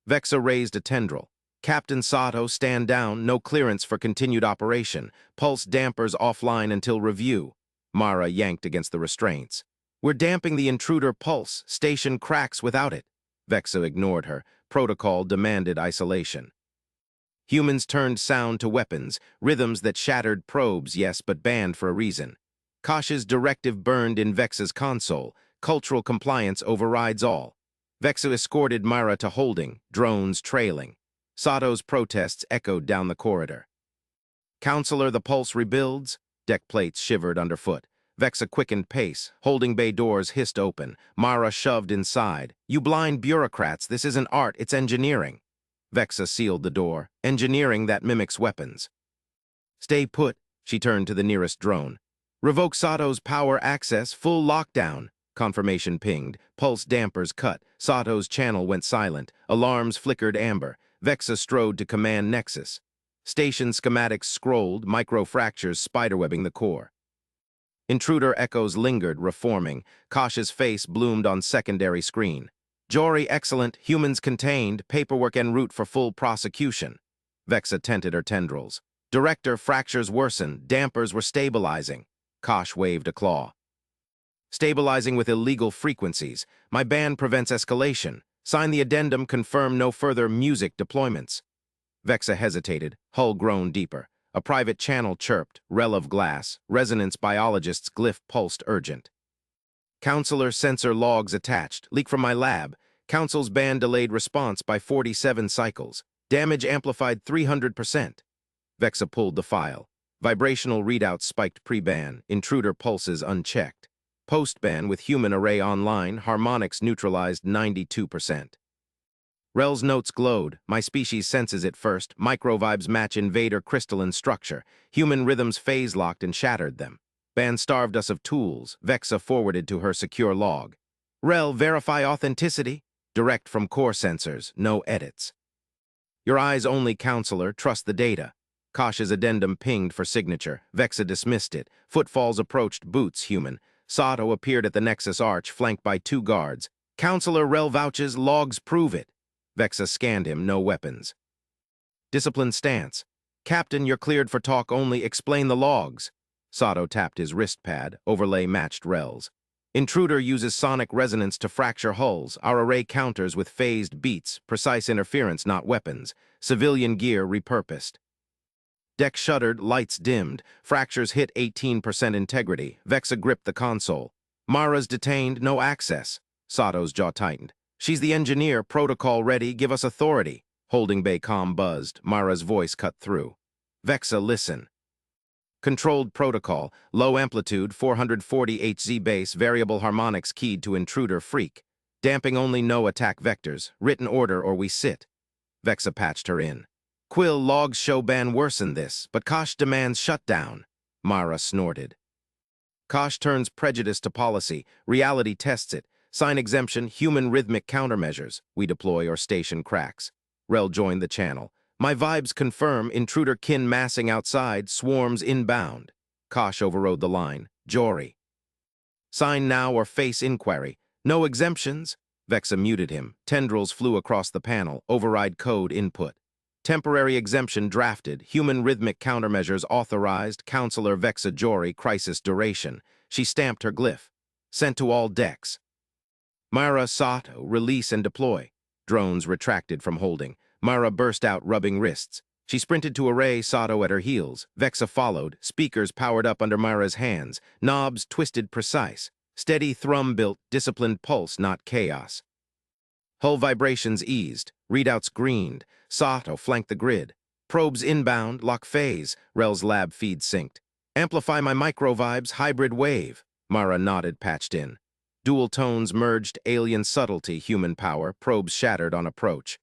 Vexa raised a tendril. Captain Sato, stand down, no clearance for continued operation. Pulse dampers offline until review. Mara yanked against the restraints. We're damping the intruder pulse. Station cracks without it. Vexa ignored her. Protocol demanded isolation. Humans turned sound to weapons, rhythms that shattered probes, yes, but banned for a reason. Kosh's directive burned in Vexa's console. Cultural compliance overrides all. Vexa escorted Mara to holding, drones trailing. Sato's protests echoed down the corridor. Counselor, the pulse rebuilds. Deck plates shivered underfoot. Vexa quickened pace. Holding bay doors hissed open. Mara shoved inside. You blind bureaucrats, this isn't art, it's engineering. Vexa sealed the door. Engineering that mimics weapons. Stay put, she turned to the nearest drone. Revoke Sato's power access, full lockdown. Confirmation pinged. Pulse dampers cut. Sato's channel went silent. Alarms flickered amber. Vexa strode to command nexus. Station schematics scrolled, microfractures spiderwebbing the core. Intruder echoes lingered, reforming. Kosh's face bloomed on secondary screen. Jory excellent, humans contained, paperwork en route for full prosecution. Vexa tented her tendrils. Director, fractures worsen, dampers were stabilizing. Kosh waved a claw. Stabilizing with illegal frequencies. My ban prevents escalation. Sign the addendum, confirm no further music deployments. Vexa hesitated, hull groaned deeper. A private channel chirped, rel of glass, resonance biologist's glyph pulsed urgent. Counselor sensor logs attached, leak from my lab. Council's ban delayed response by 47 cycles. Damage amplified 300%. Vexa pulled the file. Vibrational readouts spiked pre-ban, intruder pulses unchecked. Post-ban with human array online, harmonics neutralized 92%. Rel's notes glowed. My species senses it first. Microvibes match invader crystalline structure. Human rhythms phase-locked and shattered them. Ban starved us of tools. Vexa forwarded to her secure log. Rel, verify authenticity. Direct from core sensors. No edits. Your eyes only, counselor. Trust the data. Kosh's addendum pinged for signature. Vexa dismissed it. Footfalls approached. Boots, human. Sato appeared at the Nexus Arch, flanked by 2 guards. Counselor, Rel vouches. Logs prove it. Vexa scanned him. No weapons. Disciplined stance. Captain, you're cleared for talk only. Explain the logs. Sato tapped his wrist pad. Overlay matched Rel's. Intruder uses sonic resonance to fracture hulls. Our array counters with phased beats. Precise interference, not weapons. Civilian gear repurposed. Deck shuddered, lights dimmed. Fractures hit 18% integrity. Vexa gripped the console. Mara's detained, no access. Sato's jaw tightened. She's the engineer, protocol ready, give us authority. Holding bay comm buzzed. Mara's voice cut through. Vexa, listen. Controlled protocol, low amplitude, 440 Hz base, variable harmonics keyed to intruder freak. Damping only, no attack vectors. Written order or we sit. Vexa patched her in. Quill logs show ban worsen this, but Kosh demands shutdown. Mara snorted. Kosh turns prejudice to policy. Reality tests it. Sign exemption, human rhythmic countermeasures. We deploy or station cracks. Rel joined the channel. My vibes confirm, intruder kin massing outside, swarms inbound. Kosh overrode the line. Jory. Sign now or face inquiry. No exemptions. Vexa muted him. Tendrils flew across the panel. Override code input. Temporary exemption drafted. Human rhythmic countermeasures authorized. Counselor Vexa Jory, crisis duration. She stamped her glyph. Sent to all decks. Mara, Sato, release and deploy. Drones retracted from holding. Mara burst out, rubbing wrists. She sprinted to array, Sato at her heels. Vexa followed, speakers powered up under Mara's hands. Knobs twisted precise. Steady thrum built, disciplined pulse, not chaos. Hull vibrations eased. Readouts greened. Sato flanked the grid. Probes inbound, lock phase. Rel's lab feed synced. Amplify my microvibes, hybrid wave. Mara nodded, patched in. Dual tones merged, alien subtlety, human power, probes shattered on approach.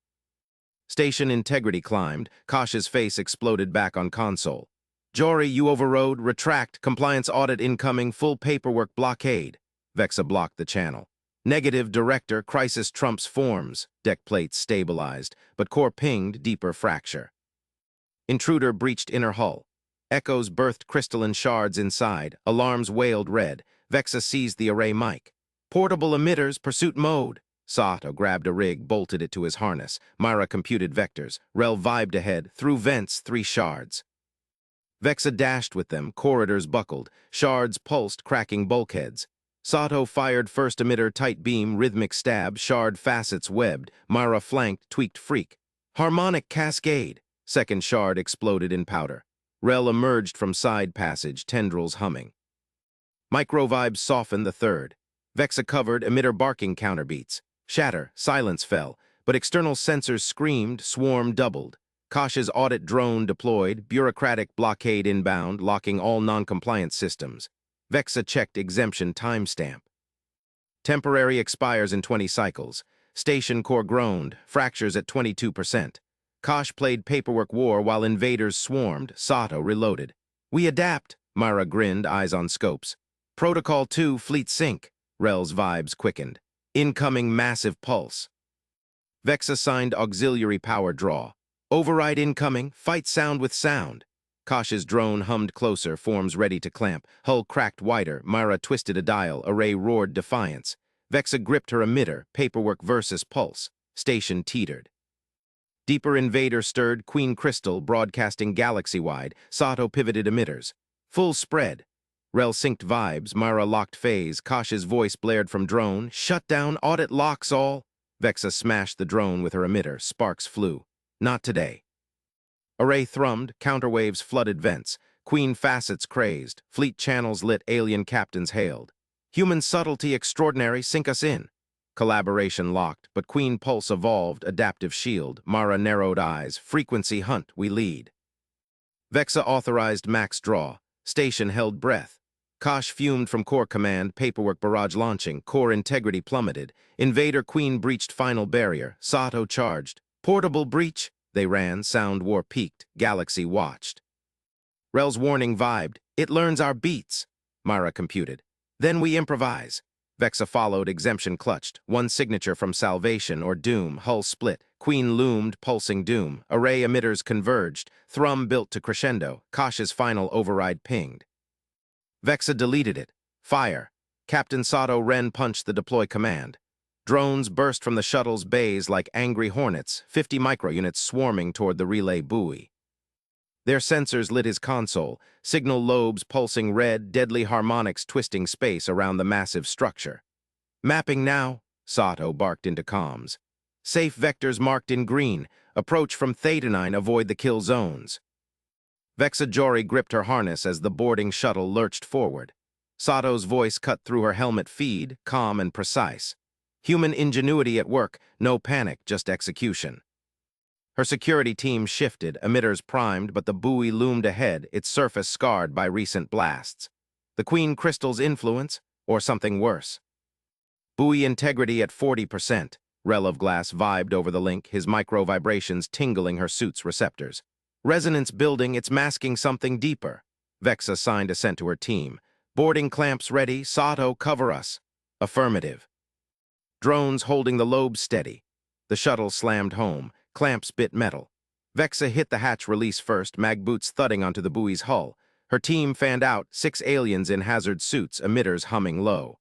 Station integrity climbed. Kosh's face exploded back on console. Jory, you overrode, retract, compliance audit incoming, full paperwork blockade. Vexa blocked the channel. Negative director, crisis trumps forms. Deck plates stabilized, but core pinged, deeper fracture. Intruder breached inner hull. Echoes birthed crystalline shards inside. Alarms wailed red. Vexa seized the array mic. Portable emitters, pursuit mode. Sato grabbed a rig, bolted it to his harness. Mara computed vectors. Rel vibed ahead, through vents, 3 shards. Vexa dashed with them, corridors buckled. Shards pulsed, cracking bulkheads. Sato fired first emitter, tight beam, rhythmic stab, shard facets webbed. Mara flanked, tweaked freak. Harmonic cascade. Second shard exploded in powder. Rel emerged from side passage, tendrils humming. Microvibes softened the third. Vexa covered, emitter barking counterbeats. Shatter, silence fell, but external sensors screamed, swarm doubled. Kosh's audit drone deployed, bureaucratic blockade inbound, locking all non-compliant systems. Vexa checked exemption timestamp. Temporary expires in 20 cycles. Station core groaned, fractures at 22%. Kosh played paperwork war while invaders swarmed. Sato reloaded. We adapt, Mara grinned, eyes on scopes. Protocol 2, fleet sync. Rel's vibes quickened. Incoming massive pulse. Vexa signed auxiliary power draw. Override incoming, fight sound with sound. Kosh's drone hummed closer, forms ready to clamp. Hull cracked wider, Mara twisted a dial, array roared defiance. Vexa gripped her emitter, paperwork versus pulse. Station teetered. Deeper invader stirred, Queen Crystal broadcasting galaxy-wide, Sato pivoted emitters. Full spread. Rel synced vibes, Mara locked phase, Kosh's voice blared from drone. Shut down, audit locks all. Vexa smashed the drone with her emitter, sparks flew. Not today. Array thrummed, counterwaves flooded vents. Queen facets crazed, fleet channels lit, alien captains hailed. Human subtlety extraordinary, sink us in. Collaboration locked, but Queen Pulse evolved, adaptive shield, Mara narrowed eyes, frequency hunt, we lead. Vexa authorized max draw, station held breath. Kosh fumed from core command, paperwork barrage launching, core integrity plummeted. Invader Queen breached final barrier, Sato charged. Portable breach, they ran, sound war peaked, galaxy watched. Rel's warning vibed, it learns our beats, Mara computed. Then we improvise. Vexa followed, exemption clutched, one signature from salvation or doom, hull split, Queen loomed, pulsing doom, array emitters converged, thrum built to crescendo, Kosh's final override pinged. Vexa deleted it. Fire. Captain Sato Ren punched the deploy command. Drones burst from the shuttle's bays like angry hornets, 50 microunits swarming toward the relay buoy. Their sensors lit his console, signal lobes pulsing red, deadly harmonics twisting space around the massive structure. Mapping now, Sato barked into comms. Safe vectors marked in green. Approach from Theta-9, avoid the kill zones. Vexa Jory gripped her harness as the boarding shuttle lurched forward. Sato's voice cut through her helmet feed, calm and precise. Human ingenuity at work, no panic, just execution. Her security team shifted, emitters primed, but the buoy loomed ahead, its surface scarred by recent blasts. The Queen Crystal's influence, or something worse. Buoy integrity at 40%. Rel of Glass vibed over the link, his micro-vibrations tingling her suit's receptors. Resonance building, it's masking something deeper. Vexa signed assent to her team. Boarding clamps ready, Sato, cover us. Affirmative. Drones holding the lobes steady. The shuttle slammed home. Clamps bit metal. Vexa hit the hatch release first, mag boots thudding onto the buoy's hull. Her team fanned out, 6 aliens in hazard suits, emitters humming low.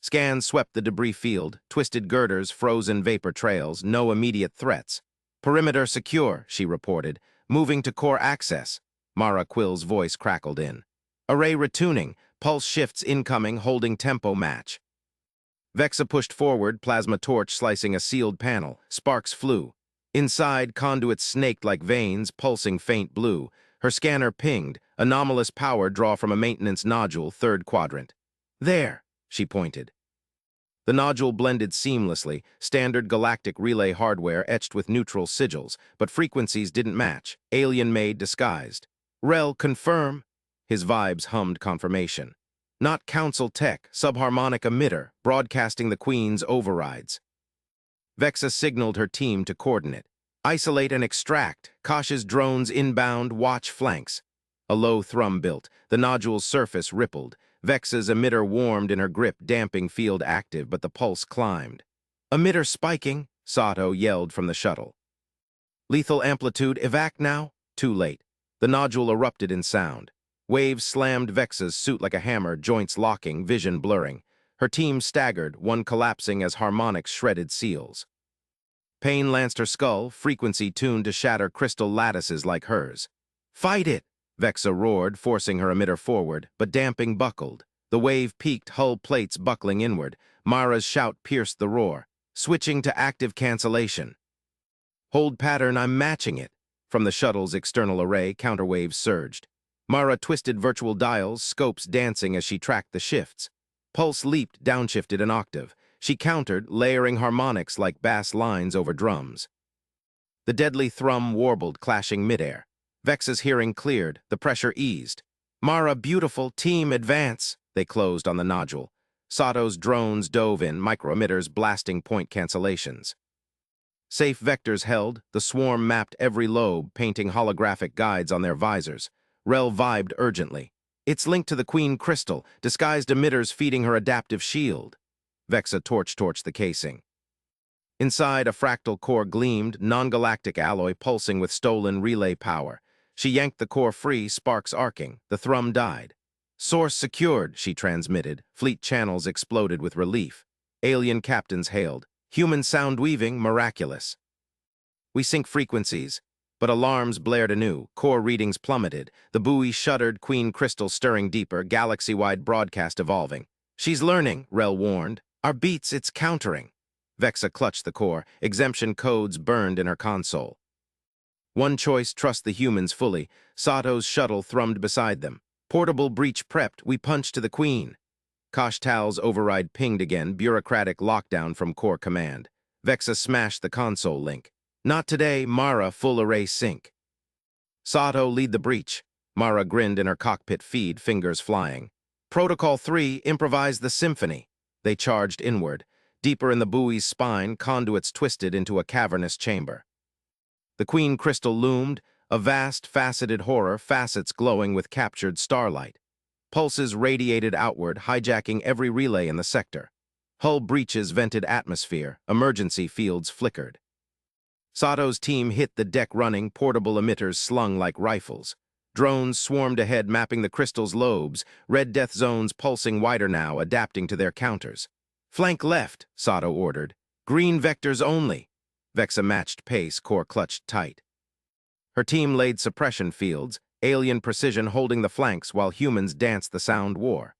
Scans swept the debris field, twisted girders, frozen vapor trails, no immediate threats. Perimeter secure, she reported, moving to core access. Mara Quill's voice crackled in. Array retuning, pulse shifts incoming, holding tempo match. Vexa pushed forward, plasma torch slicing a sealed panel. Sparks flew. Inside, conduits snaked like veins, pulsing faint blue. Her scanner pinged, anomalous power draw from a maintenance nodule, third quadrant. There, she pointed. The nodule blended seamlessly, standard galactic relay hardware etched with neutral sigils, but frequencies didn't match, alien-made disguised. Rel, confirm. His vibes hummed confirmation. Not council tech, subharmonic emitter, broadcasting the Queen's overrides. Vexa signaled her team to coordinate. Isolate and extract. Kosh's drones inbound, watch flanks. A low thrum built. The nodule's surface rippled. Vexa's emitter warmed in her grip, damping field active, but the pulse climbed. Emitter spiking, Sato yelled from the shuttle. Lethal amplitude, evac now? Too late. The nodule erupted in sound. Waves slammed Vexa's suit like a hammer, joints locking, vision blurring. Her team staggered, one collapsing as harmonics shredded seals. Pain lanced her skull, frequency tuned to shatter crystal lattices like hers. Fight it! Vexa roared, forcing her emitter forward, but damping buckled. The wave peaked, hull plates buckling inward. Mara's shout pierced the roar. Switching to active cancellation. Hold pattern, I'm matching it. From the shuttle's external array, counterwaves surged. Mara twisted virtual dials, scopes dancing as she tracked the shifts. Pulse leaped, downshifted an octave. She countered, layering harmonics like bass lines over drums. The deadly thrum warbled, clashing midair. Vexa's hearing cleared, the pressure eased. Mara, beautiful, team, advance. They closed on the nodule. Sato's drones dove in, micro-emitters blasting point cancellations. Safe vectors held, the swarm mapped every lobe, painting holographic guides on their visors. Rel vibed urgently. It's linked to the Queen Crystal, disguised emitters feeding her adaptive shield. Vexa torched the casing. Inside, a fractal core gleamed, non-galactic alloy pulsing with stolen relay power. She yanked the core free, sparks arcing. The thrum died. Source secured, she transmitted. Fleet channels exploded with relief. Alien captains hailed. Human sound weaving, miraculous. We sync frequencies, but alarms blared anew, core readings plummeted, the buoy shuddered, Queen Crystal stirring deeper, galaxy-wide broadcast evolving. She's learning, Rel warned. Our beats, it's countering. Vexa clutched the core, exemption codes burned in her console. One choice, trust the humans fully. Sato's shuttle thrummed beside them. Portable breach prepped, we punch to the Queen. Koshtal's override pinged again, bureaucratic lockdown from core command. Vexa smashed the console link. Not today, Mara, full array sync. Sato, lead the breach. Mara grinned in her cockpit feed, fingers flying. Protocol 3, improvise the symphony. They charged inward. Deeper in the buoy's spine, conduits twisted into a cavernous chamber. The Queen Crystal loomed, a vast, faceted horror, facets glowing with captured starlight. Pulses radiated outward, hijacking every relay in the sector. Hull breaches vented atmosphere, emergency fields flickered. Sato's team hit the deck running, portable emitters slung like rifles. Drones swarmed ahead, mapping the crystal's lobes, red death zones pulsing wider now, adapting to their counters. Flank left, Sato ordered. Green vectors only. Vexa matched pace, core clutched tight. Her team laid suppression fields, alien precision holding the flanks while humans danced the sound war.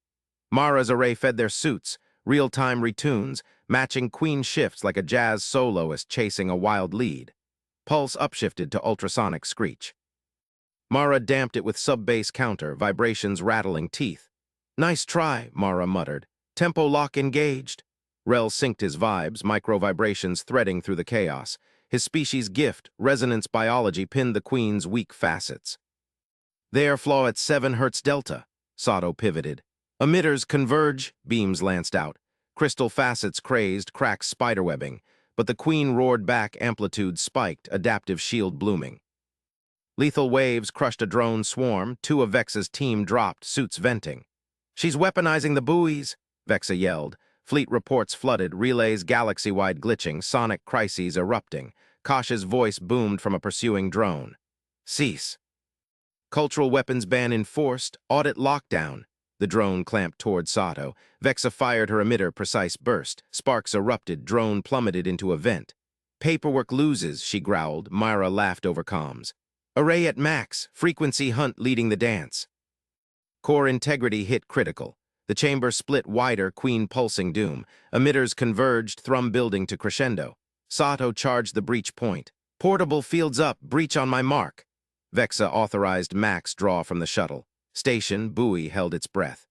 Mara's array fed their suits, real-time retunes, matching Queen shifts like a jazz soloist chasing a wild lead. Pulse upshifted to ultrasonic screech. Mara damped it with sub-bass counter, vibrations rattling teeth. Nice try, Mara muttered. Tempo lock engaged. Rel synced his vibes, micro-vibrations threading through the chaos. His species' gift, resonance biology, pinned the Queen's weak facets. The airflow at 7 Hz delta. Sato pivoted. Emitters converge, beams lanced out. Crystal facets crazed, cracks spiderwebbing. But the Queen roared back, amplitude spiked, adaptive shield blooming. Lethal waves crushed a drone swarm, 2 of Vexa's team dropped, suits venting. She's weaponizing the buoys, Vexa yelled. Fleet reports flooded, relays galaxy-wide glitching, sonic crises erupting. Kosh's voice boomed from a pursuing drone. Cease. Cultural weapons ban enforced, audit lockdown. The drone clamped toward Sato. Vexa fired her emitter, precise burst. Sparks erupted, drone plummeted into a vent. Paperwork loses, she growled. Myra laughed over comms. Array at max, frequency hunt leading the dance. Core integrity hit critical. The chamber split wider, Queen pulsing doom. Emitters converged, thrum building to crescendo. Sato charged the breach point. Portable fields up, breach on my mark. Vexa authorized max draw from the shuttle. Station, buoy held its breath.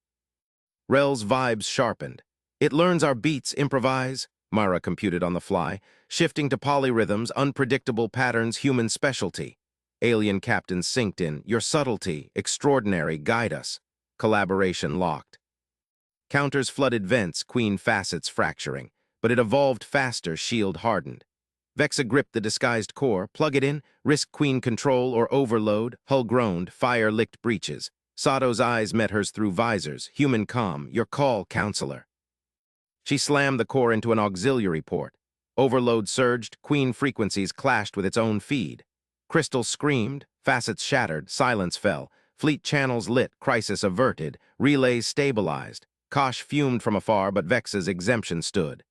Rel's vibes sharpened. It learns our beats, improvise, Mara computed on the fly, shifting to polyrhythms, unpredictable patterns, human specialty. Alien captains synced in, your subtlety, extraordinary, guide us. Collaboration locked. Counters flooded vents, Queen facets fracturing, but it evolved faster, shield hardened. Vexa gripped the disguised core, plug it in, risk Queen control or overload, hull groaned, fire licked breaches. Sato's eyes met hers through visors, human calm, your call, counselor. She slammed the core into an auxiliary port. Overload surged, Queen frequencies clashed with its own feed. Crystal screamed, facets shattered, silence fell, fleet channels lit, crisis averted, relays stabilized. Kosh fumed from afar, but Vexa's exemption stood.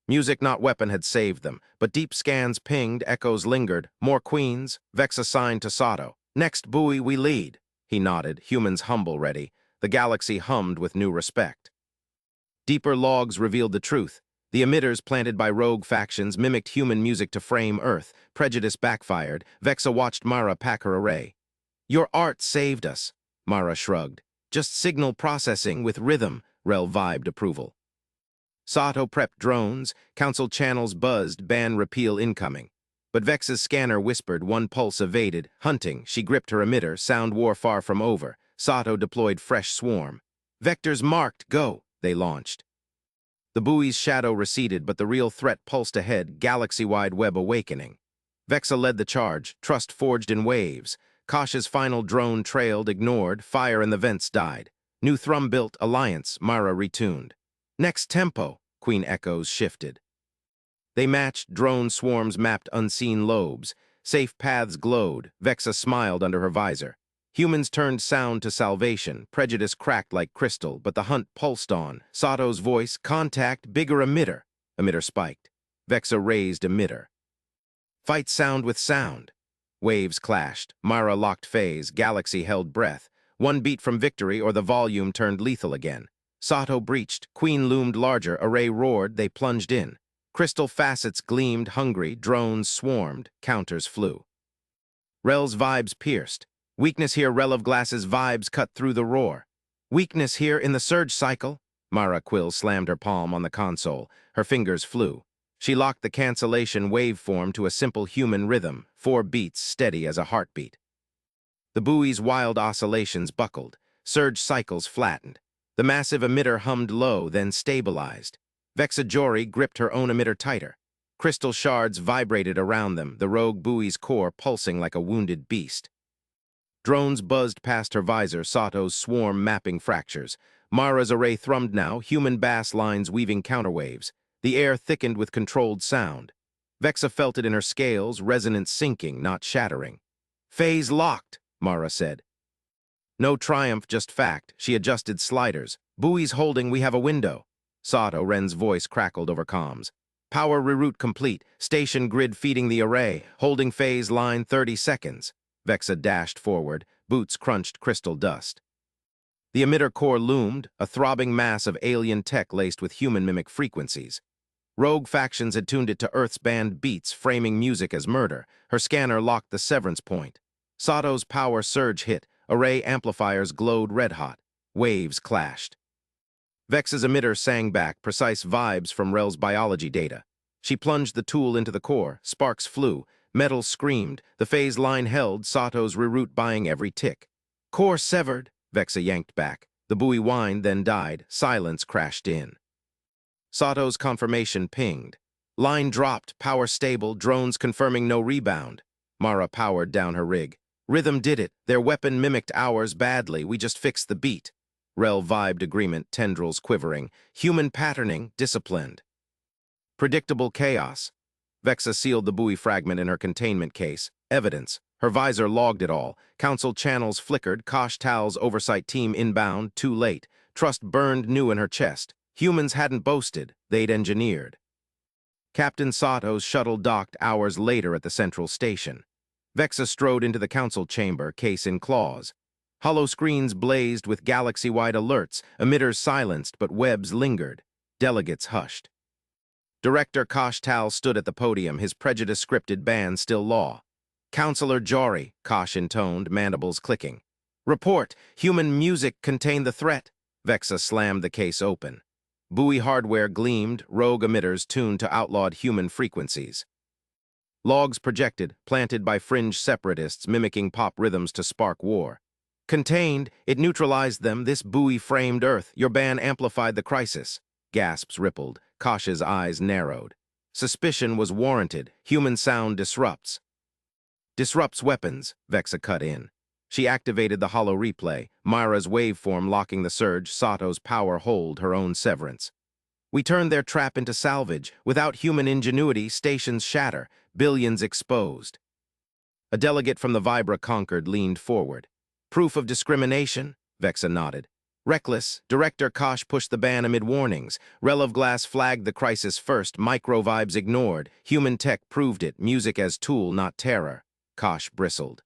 Music not weapon had saved them, but deep scans pinged, echoes lingered. More Queens, Vexa signed to Sato. Next buoy we lead. He nodded, humans humble ready. The galaxy hummed with new respect. Deeper logs revealed the truth. The emitters planted by rogue factions mimicked human music to frame Earth. Prejudice backfired. Vexa watched Mara pack her array. Your art saved us, Mara shrugged. Just signal processing with rhythm, Rel vibed approval. Sato prepped drones, council channels buzzed, ban repeal incoming. But Vexa's scanner whispered, one pulse evaded. Hunting, she gripped her emitter, sound war far from over. Sato deployed fresh swarm. Vectors marked, go, they launched. The buoy's shadow receded, but the real threat pulsed ahead, galaxy-wide web awakening. Vexa led the charge, trust forged in waves. Kosh's final drone trailed, ignored, fire in the vents died. New thrum built, alliance, Mara retuned. Next tempo, Queen echoes shifted. They matched, drone swarms mapped unseen lobes. Safe paths glowed, Vexa smiled under her visor. Humans turned sound to salvation, prejudice cracked like crystal, but the hunt pulsed on. Sato's voice, contact, bigger emitter. Emitter spiked. Vexa raised emitter. Fight sound with sound. Waves clashed. Mara locked phase. Galaxy held breath. One beat from victory or the volume turned lethal again. Sato breached. Queen loomed larger. Array roared. They plunged in. Crystal facets gleamed, hungry. Drones swarmed. Counters flew. Rel's vibes pierced. Weakness here, Rel of Glass's vibes cut through the roar. Weakness here in the surge cycle. Mara Quill slammed her palm on the console. Her fingers flew. She locked the cancellation waveform to a simple human rhythm, 4 beats steady as a heartbeat. The buoy's wild oscillations buckled. Surge cycles flattened. The massive emitter hummed low, then stabilized. Vexajori gripped her own emitter tighter. Crystal shards vibrated around them, the rogue buoy's core pulsing like a wounded beast. Drones buzzed past her visor, Sato's swarm mapping fractures. Mara's array thrummed now, human bass lines weaving counterwaves. The air thickened with controlled sound. Vexa felt it in her scales, resonance sinking, not shattering. Phase locked, Mara said. No triumph, just fact. She adjusted sliders. Buoys holding, we have a window. Sato, Ren's voice crackled over comms. Power reroute complete. Station grid feeding the array. Holding phase line 30 seconds. Vexa dashed forward. Boots crunched crystal dust. The emitter core loomed, a throbbing mass of alien tech laced with human mimic frequencies. Rogue factions had tuned it to Earth's banned beats, framing music as murder. Her scanner locked the severance point. Sato's power surge hit. Array amplifiers glowed red-hot. Waves clashed. Vex's emitter sang back, precise vibes from Rel's biology data. She plunged the tool into the core. Sparks flew. Metal screamed. The phase line held, Sato's reroute buying every tick. Core severed. Vexa yanked back. The buoy whined, then died. Silence crashed in. Sato's confirmation pinged. Line dropped, power stable, drones confirming no rebound. Mara powered down her rig. Rhythm did it. Their weapon mimicked ours badly. We just fixed the beat. Rel vibed agreement, tendrils quivering. Human patterning, disciplined. Predictable chaos. Vexa sealed the buoy fragment in her containment case. Evidence. Her visor logged it all. Council channels flickered. Kosh Tal's oversight team inbound. Too late. Trust burned new in her chest. Humans hadn't boasted. They'd engineered. Captain Sato's shuttle docked hours later at the central station. Vexa strode into the council chamber, case in claws. Hollow screens blazed with galaxy-wide alerts. Emitters silenced, but webs lingered. Delegates hushed. Director Kosh Tal stood at the podium, his prejudice-scripted ban still law. Counselor Jory, Kosh intoned, mandibles clicking. Report, human music contained the threat. Vexa slammed the case open. Buoy hardware gleamed, rogue emitters tuned to outlawed human frequencies. Logs projected, planted by fringe separatists mimicking pop rhythms to spark war. Contained, it neutralized them, this buoy framed Earth. Your ban amplified the crisis. Gasps rippled. Kosh's eyes narrowed. Suspicion was warranted. Human sound disrupts. Disrupts weapons, Vexa cut in. She activated the hollow replay, Myra's waveform locking the surge, Sato's power hold her own severance. We turned their trap into salvage. Without human ingenuity, stations shatter, billions exposed. A delegate from the Vibra Concord leaned forward. Proof of discrimination? Vexa nodded. Reckless, Director Kosh pushed the ban amid warnings. Rel of Glass flagged the crisis first, micro-vibes ignored. Human tech proved it, music as tool, not terror. Kosh bristled.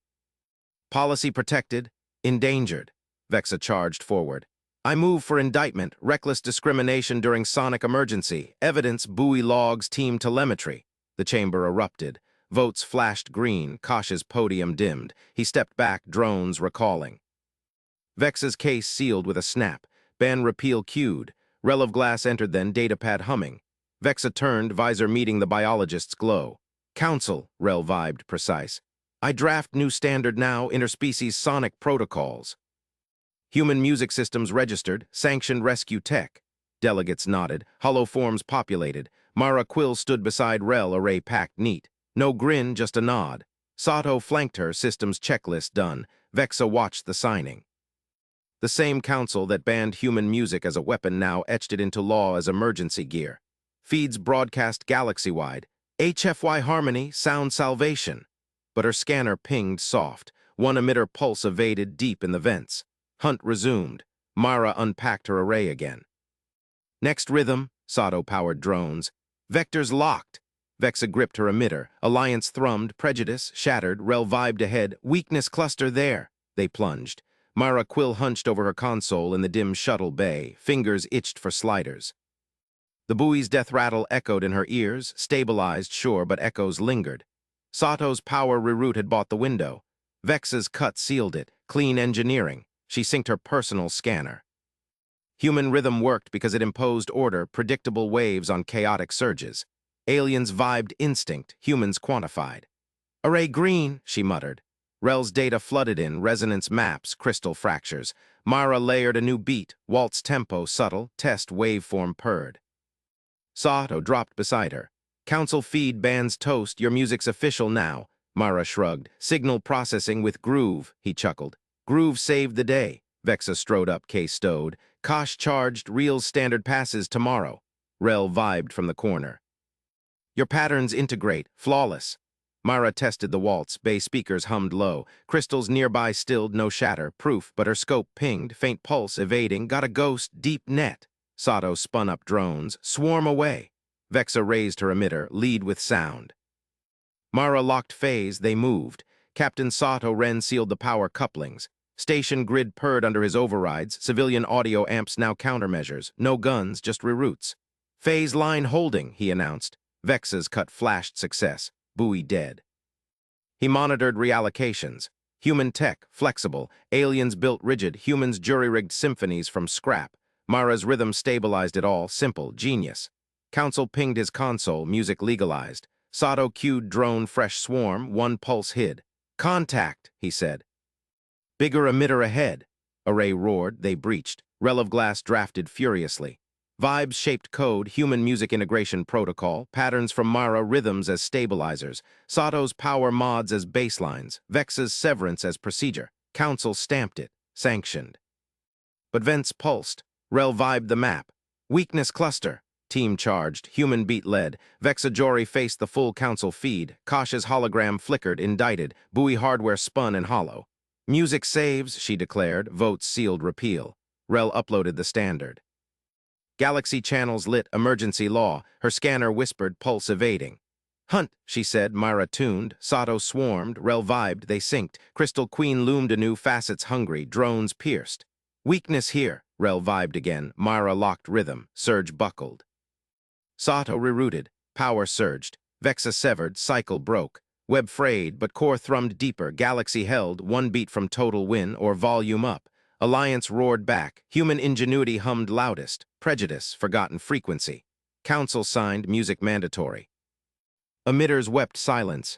Policy protected, endangered. Vexa charged forward. I move for indictment, reckless discrimination during sonic emergency, evidence, buoy logs, team telemetry. The chamber erupted. Votes flashed green, Kosh's podium dimmed. He stepped back, drones recalling. Vexa's case sealed with a snap. Ban repeal queued. Rel of Glass entered then, datapad humming. Vexa turned, visor meeting the biologist's glow. Council, Rel vibed precise. I draft new standard now, interspecies sonic protocols. Human music systems registered, sanctioned rescue tech. Delegates nodded, hollow forms populated. Mara Quill stood beside Rel, array packed neat. No grin, just a nod. Sato flanked her, systems checklist done. Vexa watched the signing. The same council that banned human music as a weapon now etched it into law as emergency gear. Feeds broadcast galaxy-wide. HFY harmony, sound salvation. But her scanner pinged soft. One emitter pulse evaded deep in the vents. Hunt resumed. Mara unpacked her array again. Next rhythm, Sato-powered drones. Vectors locked. Vexa gripped her emitter. Alliance thrummed. Prejudice shattered. Rel vibed ahead. Weakness cluster there. They plunged. Mara Quill hunched over her console in the dim shuttle bay. Fingers itched for sliders. The buoy's death rattle echoed in her ears. Stabilized, sure, but echoes lingered. Sato's power reroute had bought the window. Vexa's cut sealed it. Clean engineering. She synced her personal scanner. Human rhythm worked because it imposed order, predictable waves on chaotic surges. Aliens vibed instinct, humans quantified. Array green, she muttered. Rel's data flooded in, resonance maps, crystal fractures. Mara layered a new beat, waltz tempo subtle, test waveform purred. Sato dropped beside her. Council feed bans toast, your music's official now. Mara shrugged. Signal processing with Groove, he chuckled. Groove saved the day. Vexa strode up, case stowed. Kosh charged, reels standard passes tomorrow. Rel vibed from the corner. Your patterns integrate, flawless. Mara tested the waltz, bay speakers hummed low. Crystals nearby stilled, no shatter, proof, but her scope pinged, faint pulse evading, got a ghost, deep net. Sato spun up drones, swarm away. Vexa raised her emitter, lead with sound. Mara locked phase, they moved. Captain Sato Ren sealed the power couplings. Station grid purred under his overrides, civilian audio amps now countermeasures, no guns, just reroutes. Phase line holding, he announced. Vexa's cut flashed success, buoy dead. He monitored reallocations. Human tech, flexible, aliens built rigid, humans jury-rigged symphonies from scrap. Mara's rhythm stabilized it all, simple, genius. Council pinged his console, music legalized. Sato cued drone fresh swarm, one pulse hid. Contact, he said. Bigger emitter ahead. Array roared, they breached. Rel of Glass drafted furiously. Vibes shaped code, human music integration protocol, patterns from Mara rhythms as stabilizers, Sato's power mods as baselines, Vexa's severance as procedure. Council stamped it, sanctioned. But vents pulsed. Rel vibed the map. Weakness cluster. Team charged, human beat led. Vexa Jory faced the full council feed. Kosh's hologram flickered, indicted. Buoy hardware spun and hollow. Music saves, she declared, votes sealed repeal. Rel uploaded the standard. Galaxy channels lit, emergency law. Her scanner whispered, pulse evading. Hunt, she said, Mara tuned. Sato swarmed, Rel vibed, they synced. Crystal Queen loomed anew, facets hungry, drones pierced. Weakness here, Rel vibed again. Mara locked rhythm, surge buckled. Sato rerouted, power surged. Vexa severed, cycle broke. Web frayed, but core thrummed deeper. Galaxy held, one beat from total win or volume up. Alliance roared back. Human ingenuity hummed loudest. Prejudice, forgotten frequency. Council signed, music mandatory. Emitters wept silence.